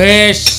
Wis.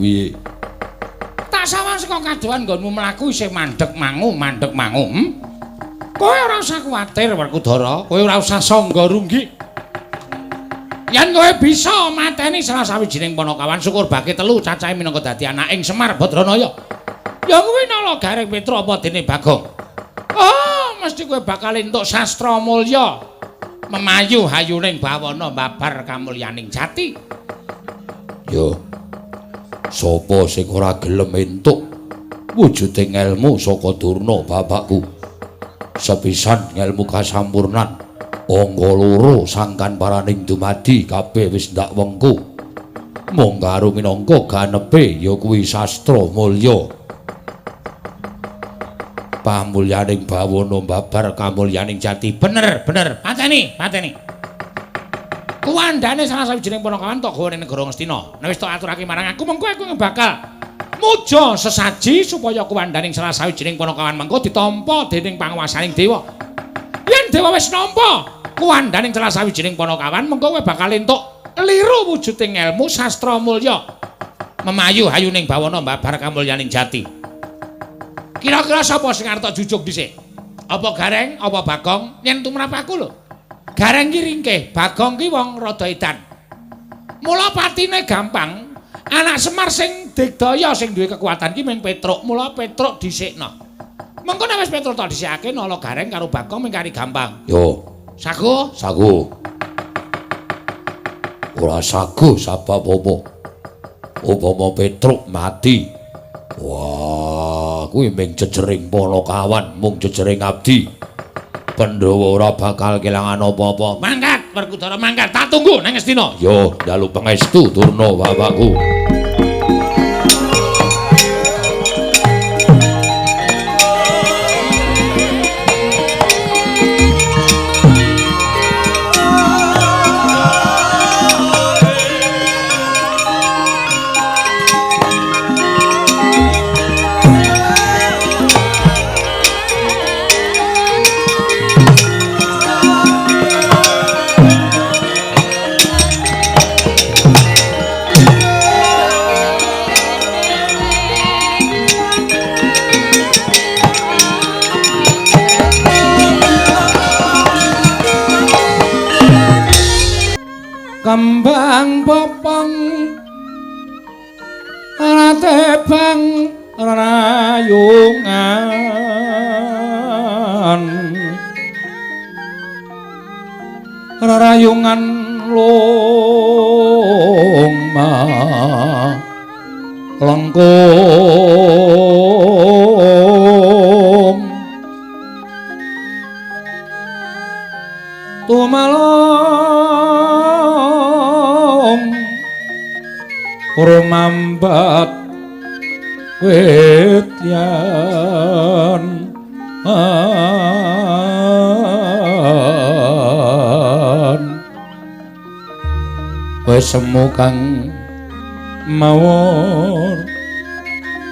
Piye? Tak sawang saka kadohan nggonmu mlaku isih mandeg mangu. Kowe ora usah kuwatir Werkudara, kowe ora usah sangga runggi. Yen kowe bisa mateni salah sawijining Panakawan syukur bake telu cacahe minangka dadi anaking Semar Badranaya. Ya kuwi nala Gareng Petra apa dene Bagong. Oh, mesti kowe bakal entuk sastra mulya. Memayu hayuning bawana babar kamulyaning jati. Yo. Sapa sing ora gelem entuk wujuding ilmu saka Durna bapakku. Sepisan ngelmu kasampurnan angga loro sangkan paraning dumadi kabeh wis ndak wengku. Mung karo minangka ganepe ya kuwi sastra mulya. Pamulyaning bawana babar kamulyaning jati. Bener. Pateni. Kuwandane salah sawijining Panakawan tok gawane negara Ngastina. Nek wis tok aturake marang aku mengko aku bakal muja sesaji supaya kuwandaning salah sawijining Panakawan mengko ditampa dening panguwasaning dewa. Yen dewa wis nampa kuwandaning salah sawijining Panakawan mengko kowe bakal entuk liru wujuding ilmu sastra mulya. Memayu hayuning bawana babar kamulyaning jati. Kira-kira sapa sing arep jujuk dhisik? Apa Gareng, apa Bagong? Yen tumrap aku lho. Gareng ki ringkih, Bagong ki wong rada edan. Mula patine gampang. Anak Semar sing digdaya sing duwe kekuatan ki mung Petruk. Mula Petruk dhisikna. Mengko nek wis Petruk tok dhisikake nala Gareng karo Bagong mung kari gampang. Yo. Sagu. Ora sagu sapa apa. Upama Petruk mati. Wah, kuwi mung jejering Panakawan, mung jejering abdi. Pandhawa ora bakal kelangan apa-apa. Mangkat, Werkudara mangkat. Tak tunggu nang Ngastina. Yo, njalu pangestu Durna bapakku. Kembang popong ratebang rayungan longma lengkung tumalong rumambat wetyan wis semu kang mawur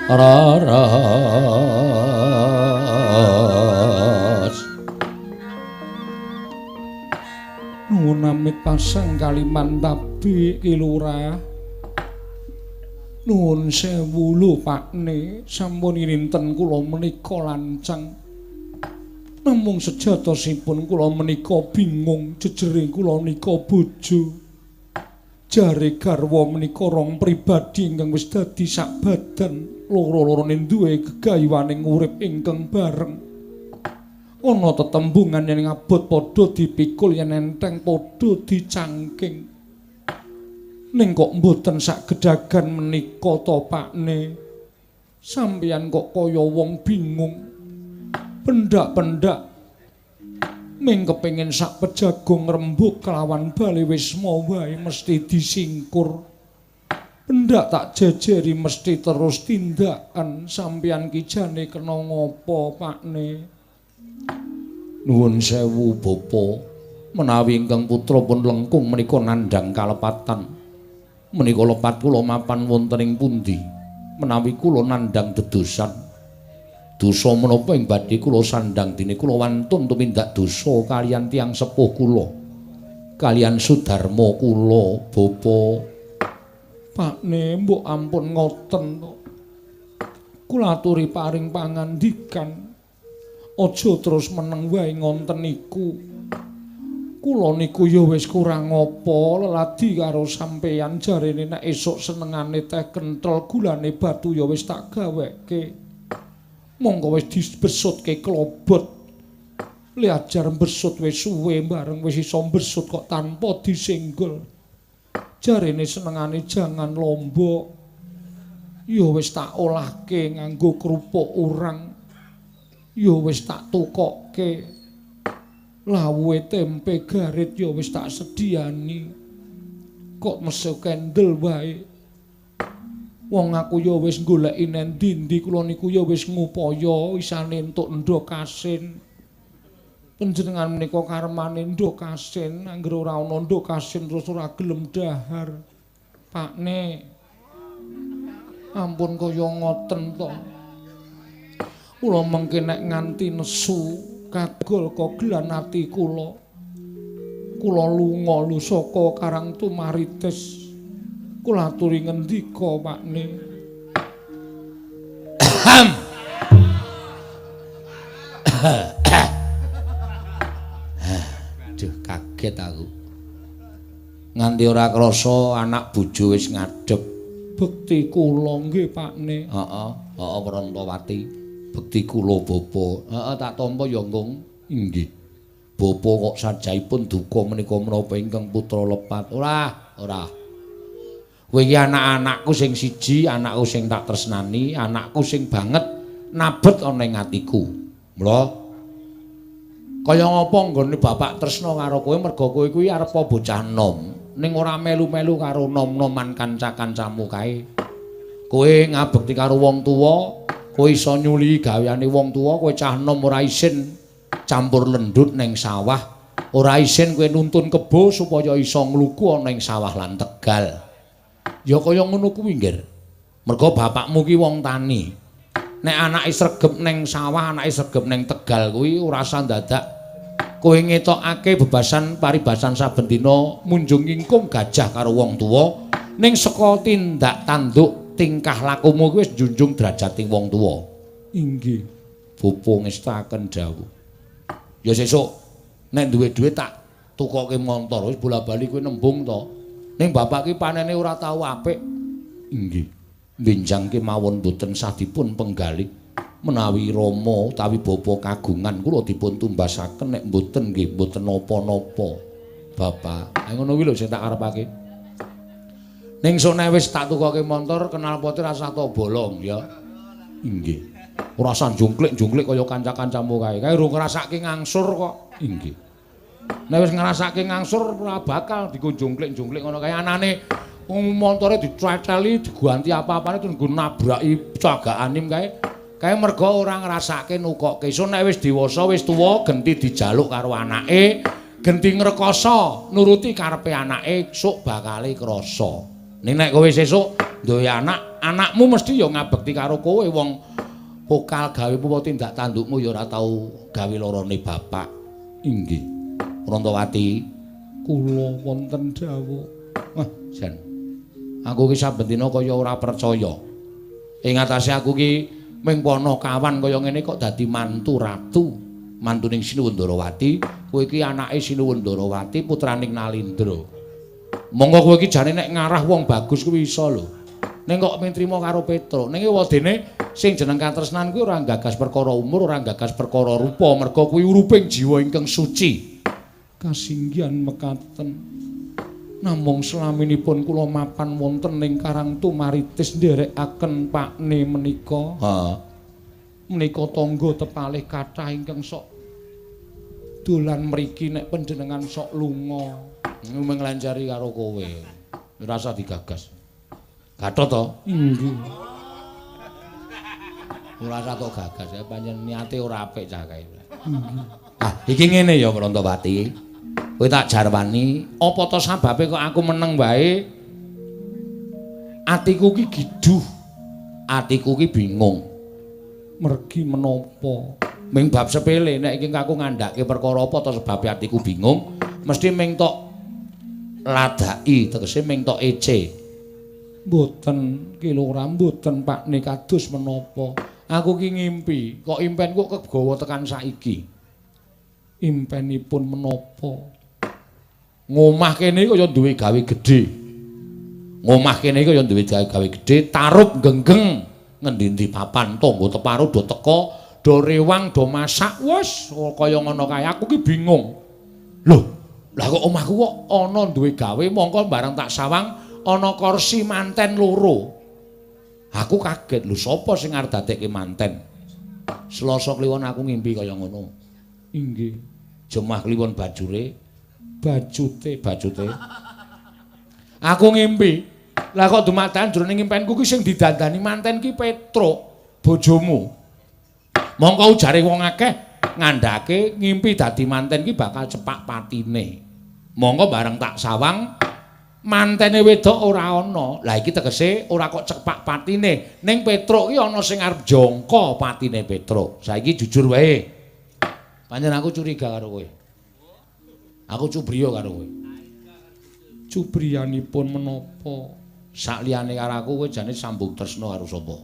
raras nuwun amit pasang kaliman tabi kilurah nuwun sewu lho Pakne sampun irinten kula menika lancang namung sejatosipun kula menika bingung jejering kula menika bojo Jare garwa menika rong pribadi ingkang wis dadi sak badan, loro-lorone duwe gegayuhaning urip ingkang bareng. Ana tetembungan yen ngabot padha dipikul yen enteng padha dicangking. Ning kok mboten sak gedagan menika to Pakne. Sampeyan kok kaya wong bingung. Pendak-pendak ming kepengin sak pejagong rembug kelawan bali wisma wae mesti disingkur. Pendak tak jejeri mesti terus tindakan. Sampeyan ki jane kena ngopo Pakne? Nuwun sewu Bapa, menawi ingkang putra pun lengkung menika nandhang kalepatan. Menika lepat kula mapan wonten ing pundi? Menawi kula nandhang dedosan. Dosa menapa ing badhe kula sandhang dene kula wantun tumindak dosa kaliyan tiyang sepuh kula. Kaliyan Sudarma kula, Bapa. Pakne, mbok ampun ngoten to. Kula aturi paring pangandikan. Aja terus meneng wae ngonten niku. Kula niku ya wis kurang apa leladi karo sampeyan jarene nek esuk senengane teh kenthel gulane batu ya wis tak gaweke. Monggo wis dibesutke klobot. Le ajar besut wis suwe bareng wis iso besut kok tanpa disenggol. Jarene senengane jangan lombok. Ya wis tak olahke nganggo krupuk urang. Ya wis tak tukokke. Lawuhe tempe garit ya wis tak sediani. Kok mesu kendel wae. Wong aku ya wis goleki nendi-endi kula niku ya wis ngupaya isane entuk ndok asin. Panjenengan menika karmane ndok asin, anggere ora ana ndok asin terus ora gelem dahar. Pakne. Ampun kaya ngoten to. Kula mengke nek nganti nesu kagol kogelan ati kula. Kula lunga lho saka Karang Tumaritis. Kula aturi ngendika Pakne. Aduh kaget aku. Nganti ora krasa anak bojo wis ngadhep. Bekti kula nggih Pakne. Heeh, Prantawati. Bekti kula Bapa. Heeh tak tampa ya Nggung. Inggih. Bapa kok sajaipun duka menika menapa ingkang putra lepat. Ora. Kowe iki anak-anakku sing siji, anakku sing tak tresnani, anakku sing banget nabet ana ing atiku. Mula kaya ngapa nggone bapak tresna karo kowe merga kowe kuwi arep bocah nom, ning ora melu-melu karo nom-noman kanca-kancamu kae. Kowe ngabekti karo wong tuwa, kowe iso nyuli gaweane wong tuwa, kowe cah nom ora isin campur lendhut ning sawah, ora isin kowe nuntun kebo supaya iso ngluku ana ing sawah lan Tegal. Ya kaya ngono kuwi nggir. Merga bapakmu ki wong tani. Nek anake sregep ning sawah, anake sregep ning Tegal kuwi ora usah dadak kowe ngetokake bebasan paribasan saben dina munjung ngingkung gajah karo wong tuwa ning saka tindak tanduk tingkah lakumu kuwi wis njunjung derajating wong tuwa. Inggih. Bapa ngestaken dawuh. Ya sesuk nek duwe dhuwit tak tukoke montor wis bola-bali kowe nembung to. Ning bapak ki panene ora tau apik. Inggih. Benjang ki mawon boten sah dipun penggalih. Menawi Rama utawi bapa kagungan kula dipun tumbasaken nek mboten nggih mboten napa-napa. Bapak, ngono kuwi lho sing tak arepake. Ning sone wis tak tukoke montor kenal poti rasa to bolong ya. Inggih. Ora usah jungklik-jungklik kaya kanca-kancamu kae. Kae urung ngrasake ngangsur kok. Inggih. Nek wis ngrasake ngangsur ora bakal dikunjungklik-jungklik ngono kae anane montore diceteli diganti apa-apane terus nggo nabraki cagahanim kae. Kae merga ora ngrasake nukokke. Iso nek wis dewasa wis tuwa genti dijaluk karo anake, genti ngrekoso nuruti karepe anake sok bakale krasa. Ning nek kowe sesuk duwe anak, anakmu mesti ya ngabekti karo kowe wong pokal gawe apa tindak tandukmu ya ora tau gawe lorone bapak. Inggih. Prantawati, kula wonten dawuh. Wah, jan. Aku ki saben dina kaya ora percaya. Ing atase aku ki ming pono kawan kaya ngene kok dadi mantu ratu. Mantuning Sinuwundarawati, kowe iki anake Sinuwundarawati putraning Nalindra. Monggo kowe iki jane nek ngarah wong bagus kuwi iso lho. Ning kok mintrima karo Petruk. Ning wadene sing jeneng katresnan kuwi ora gagas perkara umur, ora gagas perkara rupa, merga kuwi uruping jiwa ingkang suci. Kasinggihan mekaten. Namung selaminipun kula mapan wonten ing Karang Tumaritis nderekaken pakne menika. Heeh. Menika tangga tepalih kathah ingkang sok dolan mriki nek panjenengan sok lunga. Menglancari karo kowe. Ora usah digagas. Gathot to? Nggih. Ora usah tok gagas ya pancen niate ora apik cah kae. Ah, iki ngene ya Prantawati. Kowe tak jarwani, apa to sababe kok aku meneng wae? Atiku ki giduh. Atiku ki bingung. Mergi menapa? Ming bab sepele nek iki aku ngandhake perkara apa to sebab atiku bingung, mesti ming tok ladaki tegese ming tok ece. Mboten kilora mboten Pakne kados menapa. Aku ki ngimpi, kok impenku kegawa tekan saiki. Impenipun menapa? Ngomah kene kaya duwe gawe gedhe. Ngomah kene kaya duwe gawe gedhe, tarup genggeng ngendi-endi papan tangga teparo do teka, do rewang, do masak, wis kaya ngono kae. Aku ki bingung. Loh, lah kok omahku kok ana duwe gawe mongko barang tak sawang ana kursi manten loro. Aku kaget, lho sapa sing arep dadekke manten? Selasa kliwon aku ngimpi kaya ngono. Inggih. Jemah kliwon bajure, bajute. Aku ngimpi. Lah kok dumadakan jroning impenku ki sing didandani manten ki Petruk, bojomu. Mongko ujare wong akeh ngandhake ngimpi dadi manten ki bakal cepak patine. Monggo bareng tak sawang mantene wedok ora ana. Lah iki tegese ora kok cepak patine. Ning Petruk ki ana sing arep jangka patine Petruk. Saiki jujur wae. Pancen aku curiga karo kowe. Aku cubriya karo kowe. Cubriyanipun menapa? Sakliyane karo aku kowe jane sambung tresna karo sapa?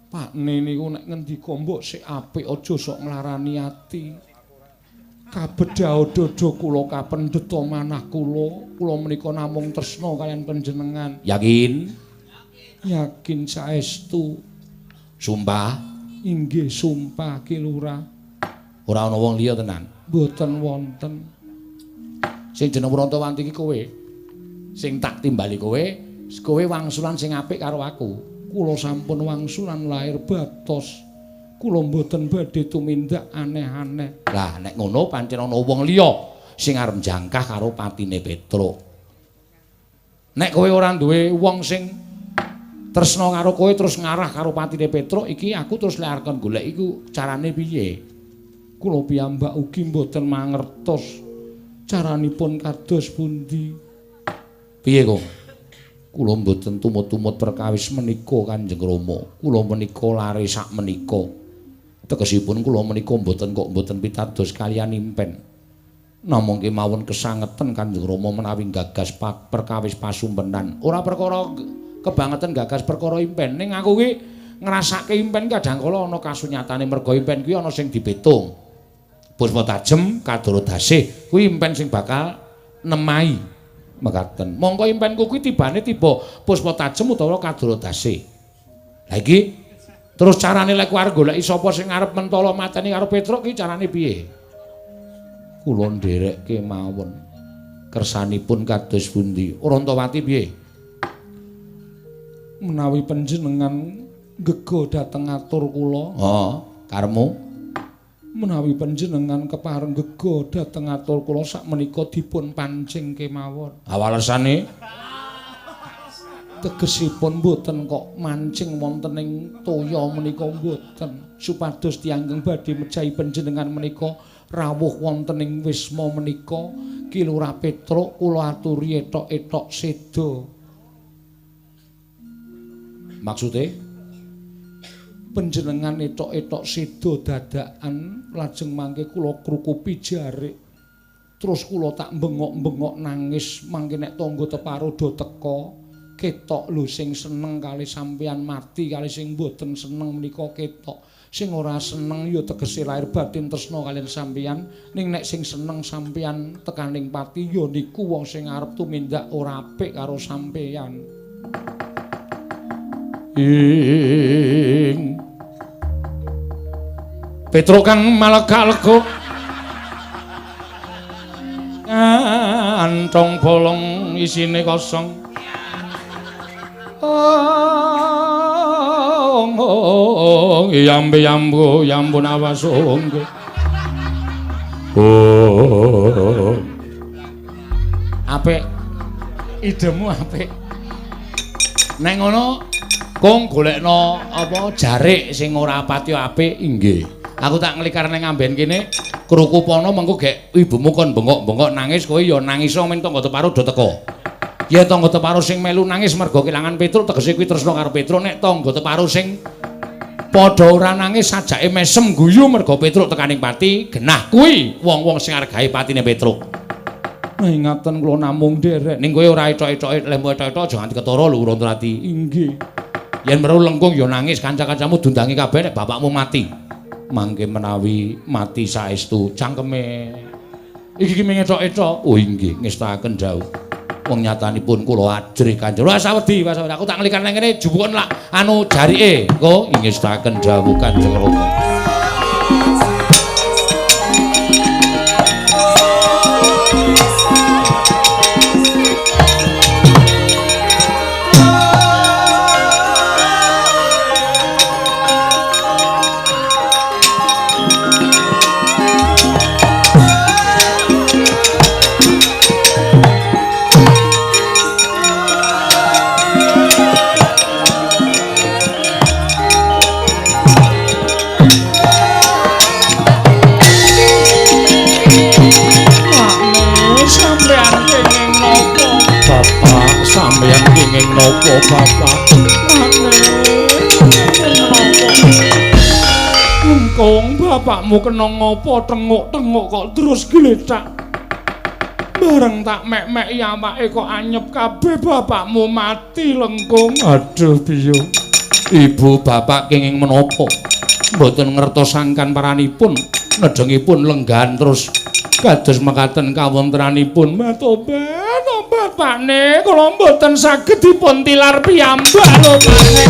Pakne niku nek ngendika mbok sik apik aja sok nglarani ati. Kabedhaododo kula kapendheta manah kula menika namung tresna kaliyan panjenengan. Yakin? Yakin saestu. Sumpah? Inggih sumpah Ki Lurah. Ora ana wong liya tenan. Mboten wonten. Sing jeneng Prantawati iki kowe. Sing tak timbali kowe wangsulan sing apik karo aku. Kula sampun wangsulan lahir batos. Kula mboten badhe tumindak aneh-aneh. Lah nek ngono pancen ana wong liya sing arep jangkah karo patine Petruk. Nek kowe ora duwe wong sing tresna karo kowe terus ngarah karo patine Petruk iki aku terus arep golek iku carane piye? Kula piyambak ugi mboten mangertos caranipun kados pundi. Piye kok? Kula mboten tumut-tumut perkawis menika Kanjeng Rama. Kula menika lare sak menika. Tegesipun kula menika mboten pitados kaliyan impen. Namung kemawon kesangeten Kanjeng Rama menawi gagas perkawis pasumpenan. Ora perkara kebangetan gagas perkara impen. Ning aku ki ngrasake impen kadangkala ana kasunyatane merga impen kuwi ana sing dipetung. Puspa tajem kadoro dasih kuwi impen sing bakal nemai mekaten. Mongko impenku kuwi tibane tiba puspa tajem utawa kadoro dasih. Lah iki terus carane lek arep goleki sapa sing arep mentala mateni karo Petruk ki carane piye? Kula nderekke mawon. Kersanipun kados pundi? Prantawati piye? Menawi panjenengan gega dhateng atur kula. Heeh, karemu. Menawi panjenengan kepareng gega dhateng atur kula sakmenika dipun pancing kemawon. Awalesane tegesipun mboten kok mancing wonten ing toya menika mboten supados tiyang badhe mejahi panjenengan menika rawuh wonten ing wisma menika Ki Lurah Petruk kula aturi etok-etok seda. Maksude panjenengan etok-etok seda dadakan lajeng mangke kula krukupi jarik terus kula tak bengok-bengok nangis mangke nek tangga teparo do teka ketok lho sing seneng kali sampeyan mati kali sing mboten seneng menika ketok Sing ora seneng ya tegese lahir batin tresna kalian sampeyan, ning nek sing seneng sampeyan tekaning pati ya niku wong sing arep tumindak ora apik karo sampeyan. Petro kang malaka-leka antong bolong isine kosong. Yambu yambu nawasungge. Apik. Idemu apik. Nek ngono kong golekno apa jarik sing ora pati apik inggih. Aku tak nglikar nang amben kene kruku pono mengko gek ibumu kon bengok-bengok nangis kowe ya nangis ming tangga teparo do teko. Ya tangga teparo sing melu nangis mergo kelangan Petruk tegese kuwi tresna karo Petruk nek tangga teparo sing padha ora nangis sajake mesem guyu mergo Petruk tekaning pati genah kuwi wong-wong sing arep gawe patine Petruk. Ingatan kula namung nderek ning kowe ora etok-etoke lembu etok-etok aja nganti ketara lho urun ati. Inggih. Yen meru lengkung ya nangis kanca-kancamu dundangi kabeh nek bapakmu mati. Mangke menawi mati saestu cangkeme iki ki mengetok-etok. Oh inggih ngestaken dawuh. Wong nyatanipun kula ajrih Kanjeng. Wah sawedi, aku tak ngelikan nang kene jupukon lak anu jarike. Kok ngestaken dawuh Kanjeng Rama. Nopo bapak Lengkong bapakmu kena ngopo tenguk-tenguk kok terus geletak bareng tak mek-mek awake kok anyep kabeh bapakmu mati Lengkong. Aduh biyo ibu bapak kenging menapa mboten ngertosaken paranipun nedengipun lenggan terus kados mekaten kawontenanipun matobat Pakne kula mboten saged dipun tilar piyambak lho Pakne.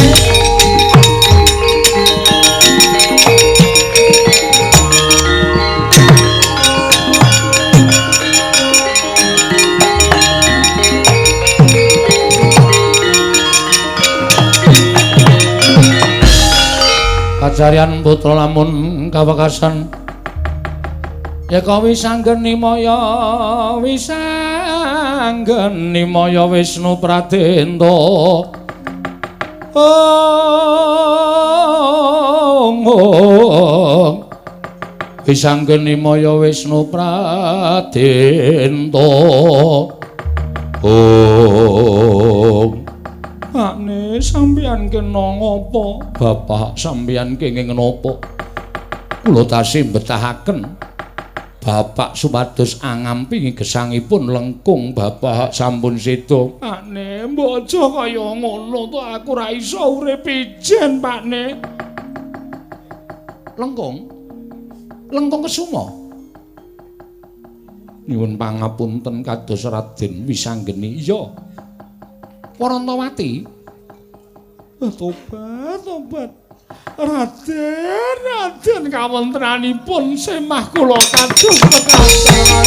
Kacarian putra lamun kawekasan ya kowe sanggeni maya wisanggeni maya Wisnu Pradenta wisanggeni maya Wisnu Pradenta Pakne sampeyan kena ngopo Bapak sampeyan kenging napa kula tasih betahaken Bapak supados angampi gesangipun Lengkung Bapak sampun sedo. Pakne, mbok aja kaya ngono to aku ora iso urip ijen, Pakne. Lengkung? Lengkung Kesuma. Nyuwun pangapunten kados Raden Wisanggeni. Iya. Warantawati. Tobat. Raden kawontenanipun semah kula kados pekasan.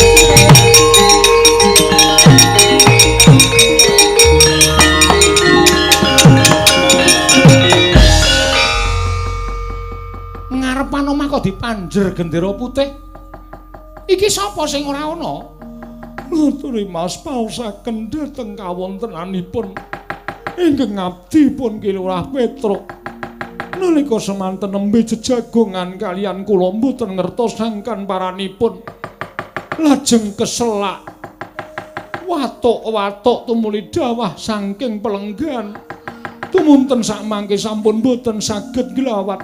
Ngarepan omah kok dipanjer gendera putih. Iki sapa sing ora ana? Ngaturi Mas pausaken dhateng kawontenanipun ingkang ngabdi pun Kilurah Petruk. Nalika semanten nembe jejagongan kalian kula mboten ngertosaken paranipun lajeng keselak watuk-watuk tumuli dawah saking pelenggan tumunten sakmangke sampun mboten saged glawat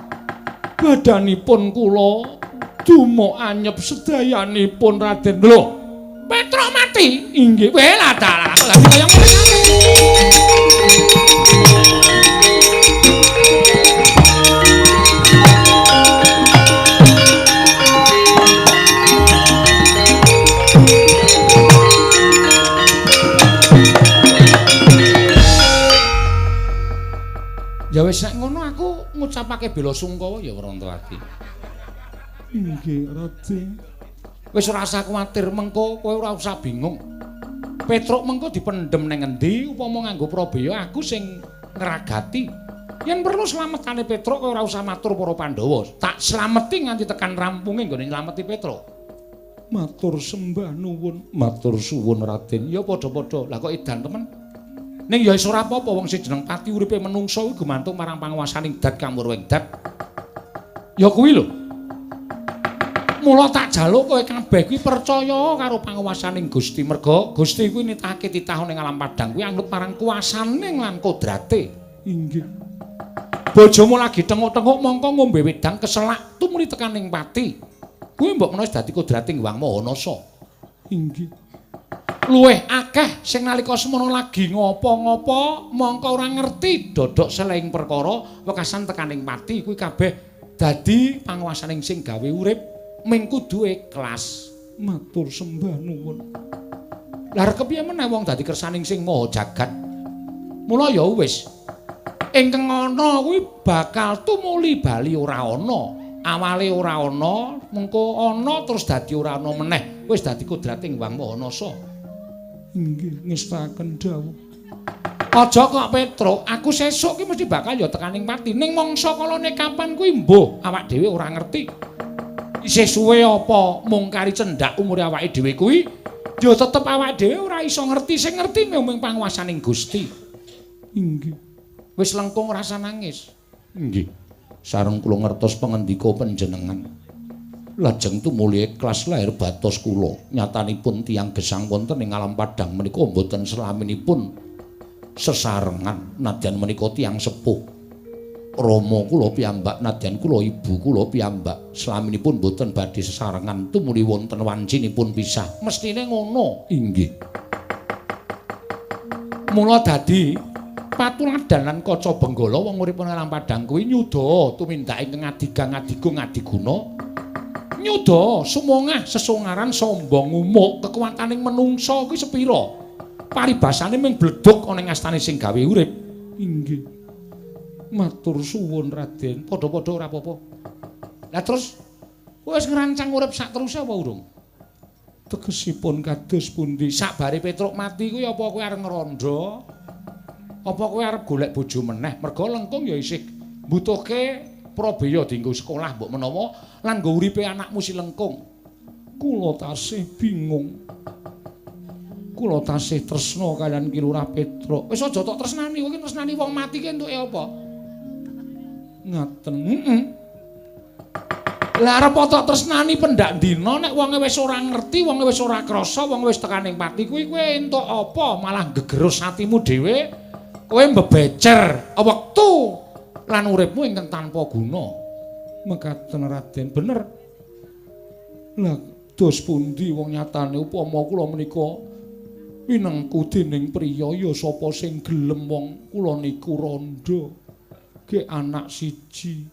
badanipun kula dumuk anyep sedayanipun Raden. Lho Petruk mati inggih wela dalah kok kaya ngono. Ya wis nek ngono aku ngucapake bela sungkawa ya Wrantawati. Inggih, Raden. Wis ora usah kuwatir mengko kowe ora usah bingung. Petruk mengko dipendhem ning endi upama nganggo Prabaya aku sing ngragati. Yen perlu slametane Petruk kowe ora usah matur para Pandhawa. Tak slameti nganti tekan rampunge nggone nylameti Petruk. Matur sembah nuwun. Matur suwun Raden. Ya padha-padha. Lah kok edan temen. Ning ya wis ora apa-apa wong sing jeneng pati uripe menungsa kuwi gumantung marang panguwasaning dat kamurwing dat. Ya kuwi lho. Mula tak jaluk kowe kabeh kuwi percaya karo panguwasaning Gusti. Merga Gusti kuwi nitahake titah ning alam padang kuwi anut marang kuwasaning lan kodrate. Inggih. Bojomu lagi tenguk-tenguk mongko ngombe wedang keselak tumuli tekan ning pati. Kuwi mbok menawa dadi kodrating Hyang Mahanasa. Inggih. Luwih akeh sing nalika semono lagi ngopo-ngopo mongko ora ngerti dodok selaing perkara wekasan tekaning pati kuwi kabeh dadi panguwasaning sing gawe urip ming kudu ikhlas. Matur sembah nuwun. Lah kepiye meneh wong dadi kersaning sing maha jagat. Mula ya wis ingkang ana kuwi bakal tumuli bali ora ana. Awale ora ana, mengko ana terus dadi ora ana meneh. Wis dadi kodrating Hyang Mahanasa. Inggih, ngestaken dawuh. Aja kok Petruk, aku sesuk ki mesti bakal ya tekaning pati. Ning mangsa kalane kapan kuwi mbuh awak dhewe ora ngerti. Isih suwe apa mung kari cendak umure awake dhewe kuwi, ya tetep awake dhewe ora iso ngerti. Sing ngerti mung panguwasaning Gusti. Inggih. Wis lengkung rasa nangis. Inggih. Sareng kula ngertos pangendika panjenengan. Lajeng tumuli ikhlas lair batos kula. Nyatanipun tiyang gesang wonten ing alam padang menika mboten selaminipun sesarengan nadyan menika tiyang sepuh. Rama kula piyambak nadyan kula ibu kula piyambak selaminipun mboten badhe sesarengan tumuli wonten wancinipun pisah. Mestine ngono. Inggih. Mula dadi patuladan lan kaca benggala wong urip ing alam padang kuwi nyuda tumindak ingkang adigang adiguna. Nyuda sumangah sesungaran sombong umuk kekuwataning menungsa kuwi sepira. Paribasane mung bleduk ana ing astane sing gawe urip. Inggih. Matur suwun Raden. Padha-padha ora apa-apa. Lah terus wis ngrancang urip sak teruse apa urung? Tegesipun kados pundi? Sakbare Petruk mati kuwi apa kowe arep ngrandha? Apa kowe arep golek bojo meneh? Merga lengkung ya isih mbutuhke Prabaya dienggo sekolah mbok menawa lan nggo uripe anakmu si lengkung. Kula tasih bingung. Kula tasih tresna kaliyan Ki Lurah Petruk. Wis aja tok tresnani, kowe tresnani wong mati ki entuke apa? Ngaten. Lah arep tok tresnani pendak dina nek wonge wis ora ngerti, wonge wis ora krasa, wonge wis tekaning pati kuwi kowe entuk apa? Malah gegerus atimu dhewe. Kowe mbebecer wektu lan uripmu ingkang tanpa guna. Mekaten Raden, bener. Lah dos pundi wong nyatane upama kula menika winengku dening priya ya sapa sing gelem wong kula niku randha. Ge anak siji.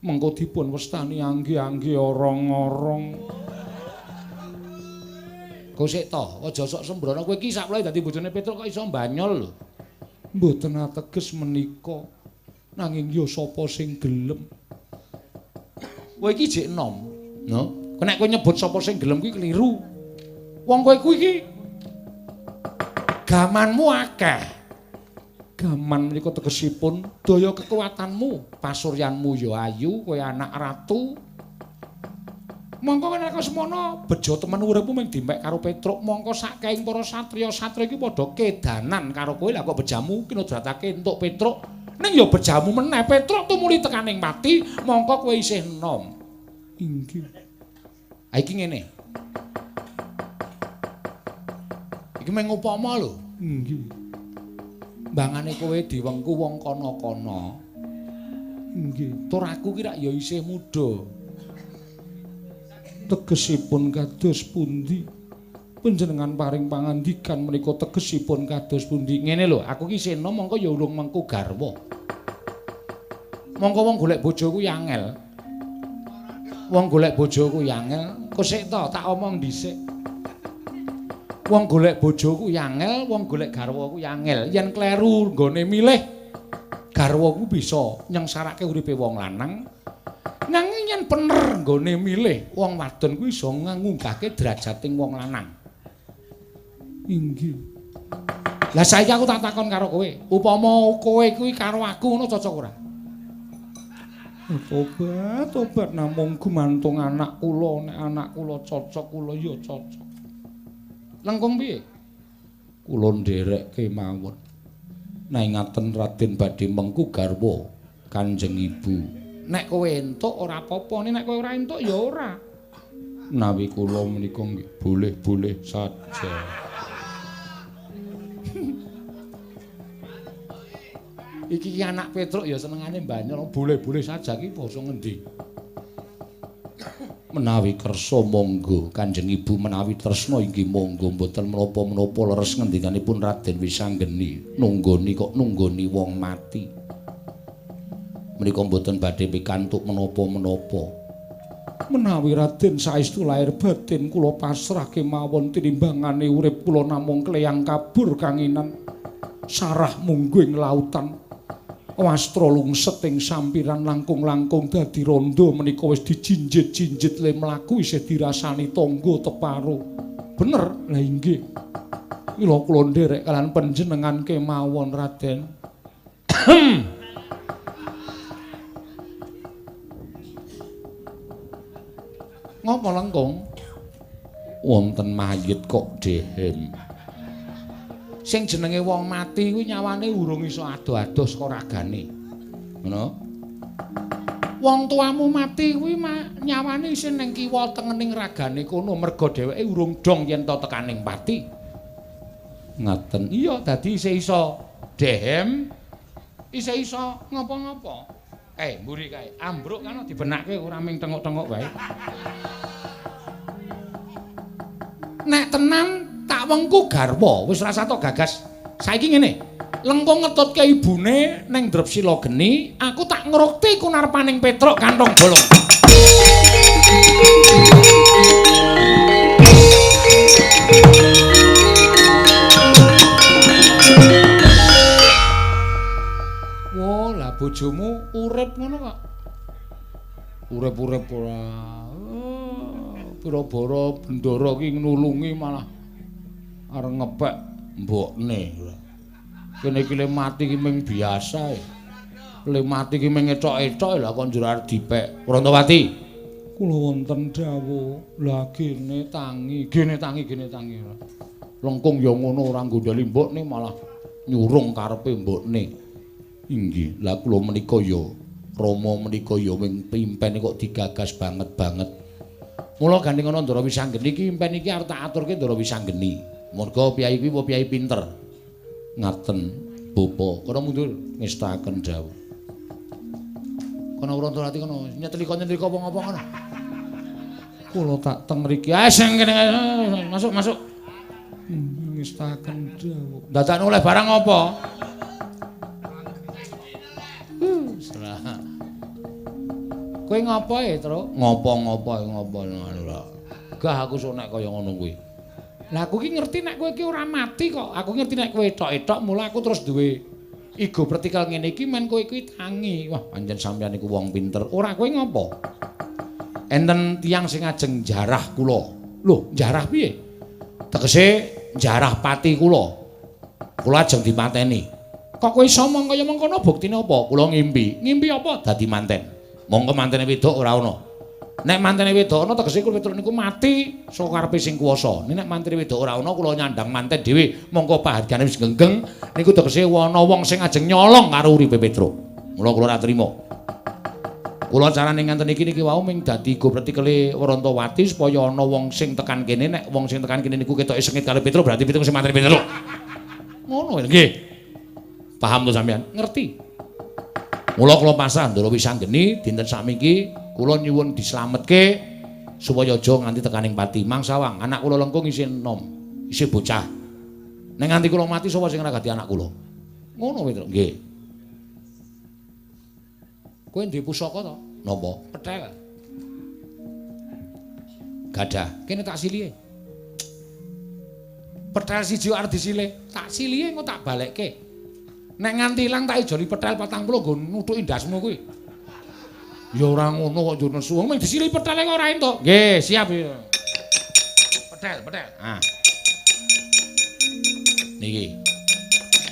Mengko dipun westani angge-angge orong-orong. Gosek to, aja sok sembrono kowe iki saklaya dadi bojone Petruk kok iso mbanyol lho. Mboten ateges menika. Nanging ya sapa sing gelem. Kowe iki jek enom. No. Nek kowe nyebut sapa sing gelem kuwi keliru. Wong kowe kuwi iki gamanmu akeh. Gaman menika tegesipun daya kekuatanmu, pasuryanmu ya ayu, kowe anak ratu. Mongko nek semono bejo temen uripmu mung dimek karo Petruk, mongko saking para satriya-satriya iki padha kedanan karo kowe. Lah kok bejamu kinodratake entuk Petruk. Ning ya bejamu meneh Petruk tumuli tekaning mati, mongko kowe isih enom. Inggih. Ha iki ngene. Iki mung upama lho. Inggih. Bangane kowe diwengku wong kana-kana. Nggih, tur aku ki rak ya isih muda. Tegesipun kados pundi? Panjenengan paring pangandikan menika tegesipun kados pundi? Ngene lho, aku ki isih enom mongko ya urung mengku garwa. Mongko wong golek bojo kuwi angel. Wong golek bojo kuwi angel. Kosek to tak omong dhisik. Wong golek bojo kuwi angel, wong golek garwa kuwi angel. Yen kleru nggone milih garwa ku bisa nyengsarake uripe wong lanang. Nanging yen bener nggone milih wong wadon kuwi iso ngunggahke derajating wong lanang. Inggih. Lah saiki aku tak takon karo kowe, upama kowe kuwi karo aku ngono cocok ora? Tobat namung gumantung anak kula, nek anak kula cocok kula ya cocok. Langkung piye? Kula nderekke mawon. Naingaten Raden badhe mengku garwa Kanjeng Ibu. Nek kowe entuk ora apa-apa, nek kowe ora entuk ya ora. Nawi kula menika nggih boleh-boleh saja. Iki anak Petruk ya senengane mbanyol, boleh-boleh saja iki basa ngendi. Menawi kersa monggo Kanjeng Ibu, menawi tresna inggih monggo, mboten menapa-menapa leres ngendikanipun Raden Wisanggeni. Nunggoni wong mati. Menika mboten badhe pikantuk menapa-menapa. Menawi Raden saestu lair batin kula pasrahke mawon tinimbangane urip kula namung kleyang kabur kanginan sarah mungguing lautan. Wastra lungset ing sampiran langkung-langkung dadi rondo menika wis dijinjit-jinjit le mlaku isih dirasani tangga teparo. Bener, lha inggih. Mila kula nderek kalian panjenengan kemawon Raden. Ngopo langkung? Wonten mayit kok dehem. Sing jenenge wong mati kuwi nyawane urung iso ado-ado saka ragane. Ngono. Wong tuamu mati kuwi nyawane isih ning kiwa tengening ragane kono merga dheweke urung dong yen to tekaning pati. Ngaten. Iya dadi isih iso dehem, isih iso ngopo-ngopo. Mburi kae. Ambruk kan dibenakke ora ming tengok-tengok wae. Nek tenan tak wengku garwa wis rasa tok gagas. Saiki ngene, lengkung ngetutke ibune ning Drepsila Geni, aku tak ngrukti kunarpaning Petruk kantong bolong. Wah, lah bojomu urip ngono kok. Urip-urip ora. Pira-pira bendara ki nulungi malah areng ngepek mbokne. Kene iki le mati ki mung biasa. Le mati ki mung ethok-ethok lha kok njur arep dipek. Prantawati. Kula wonten dawuh. Lah gene tangi. Lengkung ya ngono ora nggondheli mbokne malah nyurung karepe mbokne. Inggih. Lah kula menika ya Rama menika ya ming pimpen kok digagas banget-banget. Mula gandeng ana Ndara Wisanggeni iki impen iki arep tak aturke Ndara Wisanggeni. Merga piyai kuwi apa piyai pinter. Ngaten, Bapa. Kono mundur ngestaken dawuh. Kono Prantawati kono nyetrika apa-apa kono. Kula tak teng mriki. Sing kene masuk. Ngestaken dawuh. Dadakne oleh barang apa? Salah. Kowe ngapa Tru? Ngapa anu lho. Gah aku sok nek kaya ngono kuwi. Lah aku ki ngerti nek kowe iki ora mati kok. Aku ngerti nek kowe ethok-ethok mula aku terus duwe ego vertikal ngene iki men kowe kuwi tangi. Wah, pancen sampeyan iku wong pinter. Ora kowe ngapa? Enten tiyang sing ajeng jarah kula. Lho, jarah piye? Tegese jarah pati kula. Kula ajeng dipateni. Kok kowe iso mong kaya mengkono buktine apa? Kula ngimpi. Ngimpi apa? Dadi manten. Monggo mantene wedok ora ana. Nek mantene wedok ana tegese kula Petruk niku mati saka karepe sing kuwasa. Nek mantene wedok ora ana kula nyandang manten dhewe mongko pahargane wis genggeng niku tegese ana wong sing ajeng nyolong karo uripe Petruk. Mula kula ora trima. Kula carane ngenten iki niki wau ming dadi go pretikele Warantawati supaya ana wong sing tekan kene nek wong sing tekan kene niku ketoke sengit karo Petruk berarti Petruk sing mantene Petruk. Ngono nggih. Paham to sampean? Ngerti. Mula kula pasrah Ndara Wisanggeni dinten sakniki kula nyuwun dislametke supaya aja nganti tekaning pati. Mangsawang anak kula lengkung isih enom, isih bocah. Nek nganti kula mati sapa sing ngragati anak kula? Ngono Petruk. Nggih. Kowe duwe pusaka to? Napa? Pethel. Gadah. Kene tak silihe. Pethel siji arep disilih, tak silihe engko tak balekke. Nek nganti ilang tak ijoli petel 40 nggo nutuki ndasmu kuwi. Ya ora ngono kok yo nesu. Mung disili petele kok ora entuk. Nggih, siap. Petel. Ah. Niki.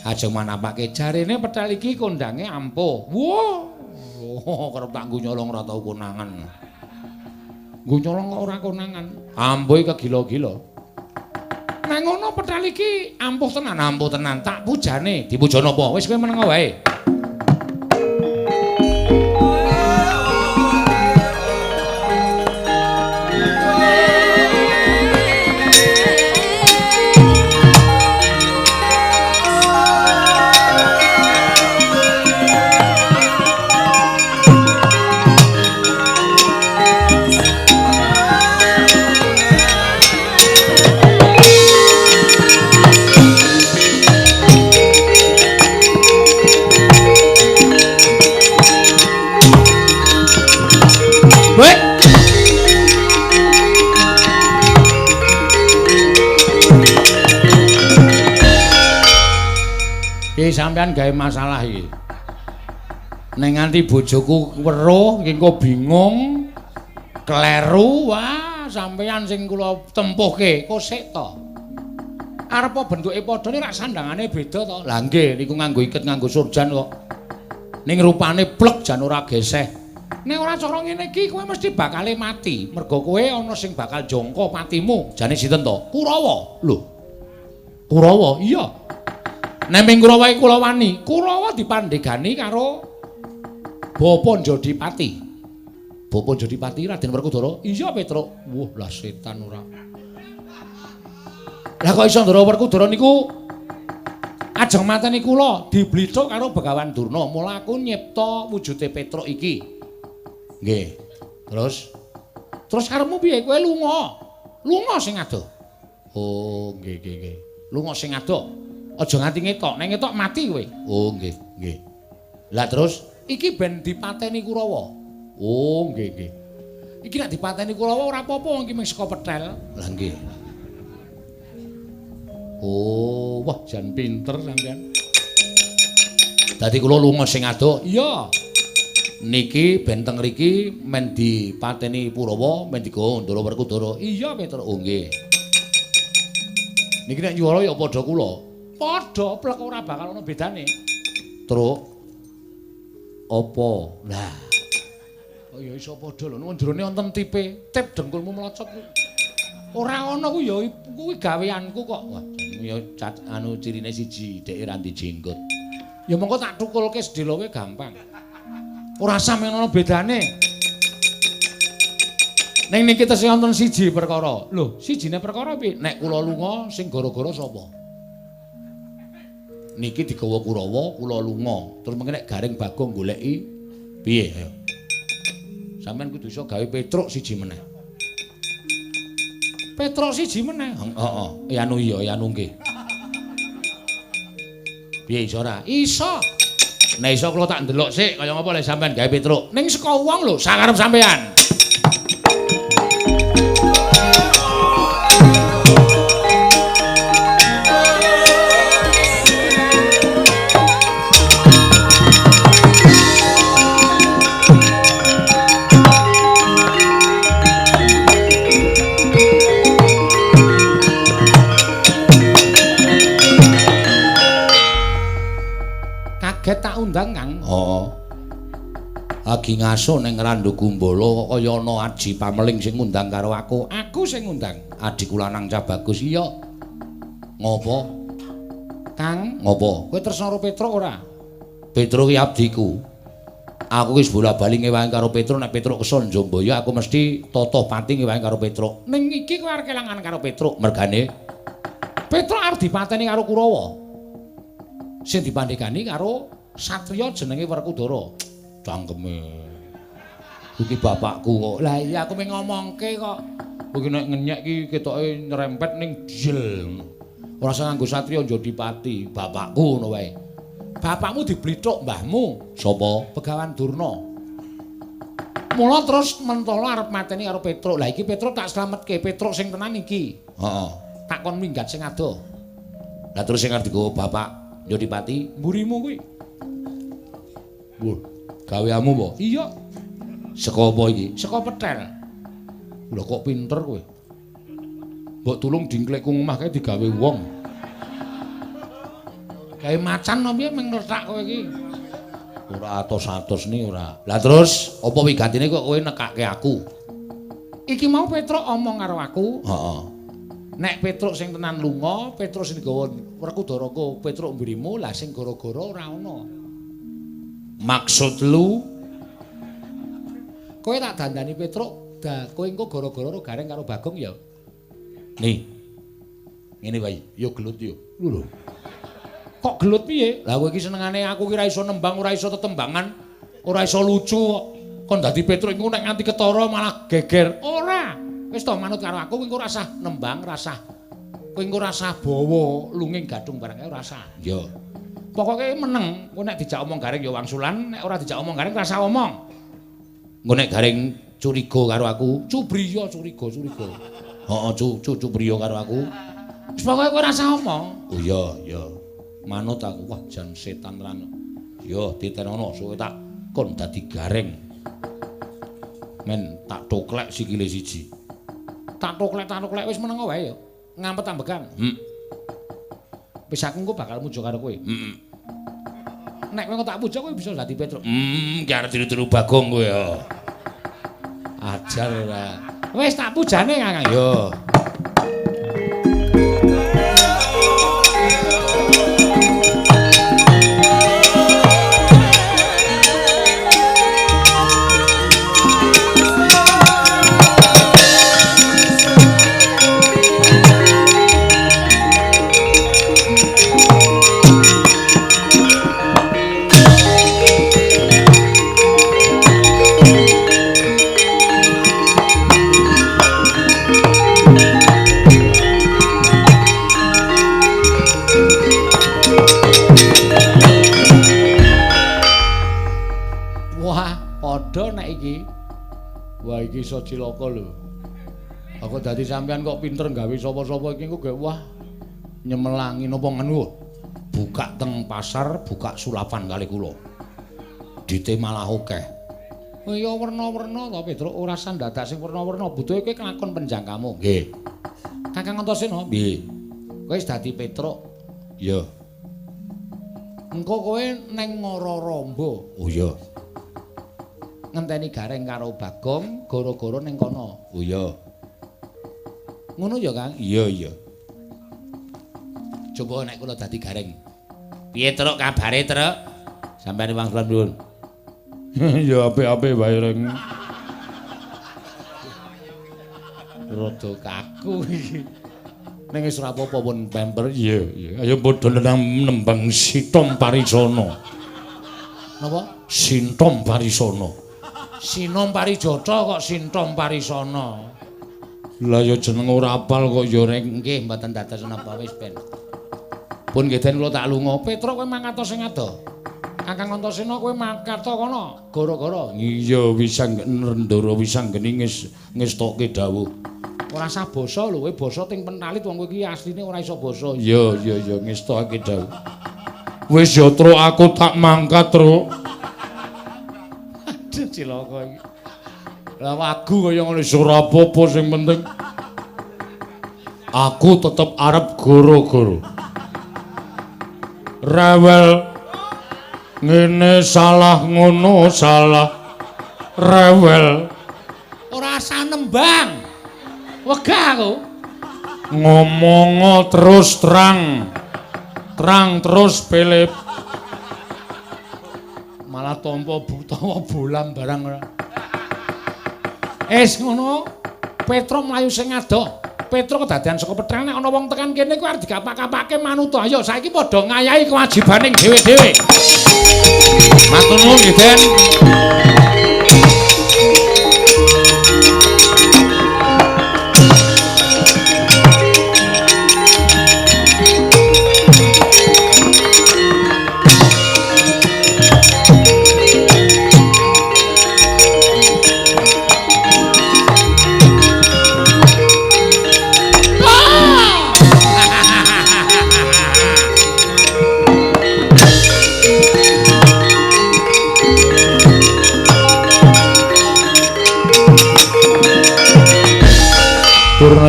Ajeng manapake jarene petel iki kondange ampuh. Wah. Oh, kerep tak nggo nyolong ora tau konangan. Nggo nyolong kok ora konangan. Ampuh kegila-gila. Nek ngono petel iki ampuh tenan. Tak pujane. Dipuja napa? Wis kowe meneng wae. Sampeyan gawe masalah iki. Nek nganti bojoku weruh, engko bingung, kleru, wah sampeyan sing kula tempuhke, kok sik to. Arep bentuke padha nek sandangane beda to. Lah nggih, niku nganggo iket nganggo surjan kok. Ning rupane plek jan ora geseh. Nek ora cara ngene iki kowe mesti bakale mati. Mergo kowe ana sing bakal jangka patimu. Jane sinten to? Kurawa. Lho. Kurawa? Iya. Nek ming Kurawa iki kula wani, Kurawa dipandhegani karo Bapa Jodipati. Bapa Jodipati Raden Werkudara. Iya, Petruk. Wah, lah setan ora. Lah kok iso Ndara Werkudara niku ajeng mateni kula diblithuk karo Begawan Durna. Mula aku nyipta wujude Petruk iki. Nggih. Terus karepmu piye? Kowe lunga. Lunga sing adoh. Oh, nggih. Lunga sing adoh. Aja nganti ngetok, nek ngetok mati kowe. Oh, nggih. Lah terus iki ben dipateni Kurawa. Oh, nggih. Iki nek dipateni Kurawa ora apa-apa iki mung saka petel. Lah nggih. Oh, wah jan pinter sampean. Dadi kula lunga sing adoh. Iya. Niki ben teng mriki men dipateni Kurawa, men digawa Ndara Werkudara. Iya, Petruk. Oh, nggih. Niki nek nyuwara ya padha kula. Padha plek ora bakal ana bedane. Truk. Apa? Lah. Oh ya iso padha lho, njrone wonten tipe, tip dengkulmu mlocot kuwi. Ora ana kuwi ya kuwi gaweanku kok. Wah, ya anu cirine siji, dhek ra ndi jenggot. Ya mengko tak thukulke sedhela wae gampang. Ora sampeyan ana bedane. Ning niki tesih wonten siji perkara. Lho, sijine perkara piye? Nek kula lunga sing gara-gara sapa? Niki digawa Kurawa, kula lunga. Terus mengko nek Garing Bagong goleki piye ayo. Sampeyan kudu iso gawe Petruk siji meneh. Petruk siji meneh. Heeh. Yanu nggih. Piye iso ora? Iso. Nek iso kula tak ndelok sik kaya ngapa lek sampeyan gawe Petruk. Ning saka wong lho, sakarep sampeyan. Kaget tak undang, Kang. Oh. Agi ngaso ning Randu Gumbala kaya ana Aji Pameling sing ngundang karo aku. Aku sing ngundang. Adikku lanang cah bagus iya. Ngopo? Kang, ngopo? Kowe tresna karo Petruk ora? Petruk ki abdiku. Aku wis bola-bali ngewangi karo Petruk, nek Petruk keson Jombaya aku mesti totoh pati ngewangi karo Petruk. Ning iki kowe arep kelangan karo Petruk, mergane Petruk arep dipateni karo Kurawa. Sing dipandhegani karo satriya jenenge Werkudara. Cangkeme. Iki bapakku kok. Lah iya aku mung ngomongke kok. Iki nek ngenyek iki ketoke nyrempet ning diel. Ora usah nganggo satriya Jodipati, bapakku ngono wae. Bapakmu diblithuk mbahmu. Sapa? Begawan Durna. Mula terus mentolo arep mateni karo Petruk. Lah iki Petruk tak slametke, Petruk sing tenan iki. Heeh. Tak kon minggat sing adoh. Lah terus sing arep digawa bapak Yo Dipati, mburimu kuwi. Wah, gaweamu apa? Iya. Saka apa iki? Saka petel. Lho kok pinter kowe. Mbok tulung dingklekku omah kae digawe wong. Gawe macan no piye mengletak kowe iki? Ora atos-atos ni ora. Lah terus apa wigantine kok kowe nekake aku? Iki mau Petruk omong karo aku. Heeh. Nek Petruk sing tenan lunga, Petruk sing digawa Werkudara Petruk mburimu, lah sing gara-gara ora ana. Maksud lu Kowe tak dandani Petruk, kowe engko gara-gara gareng karo Bagong ya. nih. Ngene wae, yo gelut yo. Lho. Kok gelut piye? Lah kowe iki senengane aku ki ora iso nembang, ora iso tetembangan, ora iso lucu kok. Kon dadi Petruk iku nek nganti ketara malah geger. Ora. Wis to manut karo aku kowe engko ora sah nembang, ora sah. Kowe engko ora sah bawa lunging gadung barang ora sah. Yo. Pokoke meneng, kowe nek dijak omong garing ya wangsulan, nek ora dijak omong garing ora sah omong. Engko nek garing curiga karo aku, Cubriya curiga. heeh cubriya karo aku. Wis pokoke kowe ora sah omong. Oh iya. Manut aku, wah jan setan tenan. Yo ditenono suwe tak kon dadi gareng. Men tak toklek sikile siji. Tak toklek wis meneng wae ya. Ngampet ambekan. Wis aku engko bakal muja karo kowe. Nek kowe tak puja kowe bisa dadi Petruk. Ki arep tiru-tiru Bagong kowe ya. Ajar ora. Wis tak pujane Kakang. Yo. Wah iki iso cilaka lho. Aku dadi sampean kok pinter gawe sapa-sapa iki kok wah nyemelangi napa ngono. Buka teng pasar, buka sulapan kali kula. Dite malah akeh. Oh iya werna-werna to Petruk, ora usah dadak sing werna-werna, butuhe kowe kelakon penjangkamu. Nggih. Kakang Antasena, Piye? kowe wis dadi Petruk. Iya. Engko kowe neng Ngororombo. Oh iya. Ngenteni gareng karo Bagong gara-gara ning kono. Oh iya. Ngono ya, Kang? Iya. Coba nek kula dadi gareng. Piye Truk kabare Truk? Sampeyan wangsulan nuwun. Ya apik-apik wae reng. Rada kaku iki. Ning wis ora apa-apa pun pemper. Iya. Ayo padha nembang Sitom Parisana. Napa? Sintom Parisana. Sinom Parijata kok Sintom Parisana. Lah ya jeneng ora apal kok ya reng. Nggih, mboten dados napa wis ben. Pun nggih den kula tak lunga. Petruk kowe mangkat sing ado. Kakang Antasena kowe mangkat kono gara-gara. Iya wisang Ndara Wisanggeni ngestokke dawuh. Ora sah basa lho, kowe basa ting penalit wong kowe iki asline ora iso basa. Iya ngestokke dawuh. Wis ya Truk aku tak mangkat Truk. Aduh cilaka iki. Lah wagu kaya ngene ora apa-apa sing penting aku tetep arep goro-goro. Rewel ngene salah ngono salah. Rewel Ora usah nembang. Wegah aku. ngomong terus terang terus pelep Malah tampa utawa bolam barang ora. Ngono. Petruk mlayu sing adoh. Petruk kedadean saka petrang nek ana wong tekan kene kuwi arep digapak-gapake manut. Ayo saiki padha ngayahi kewajibaning dhewe-dhewe. matur nuwun nggih Den.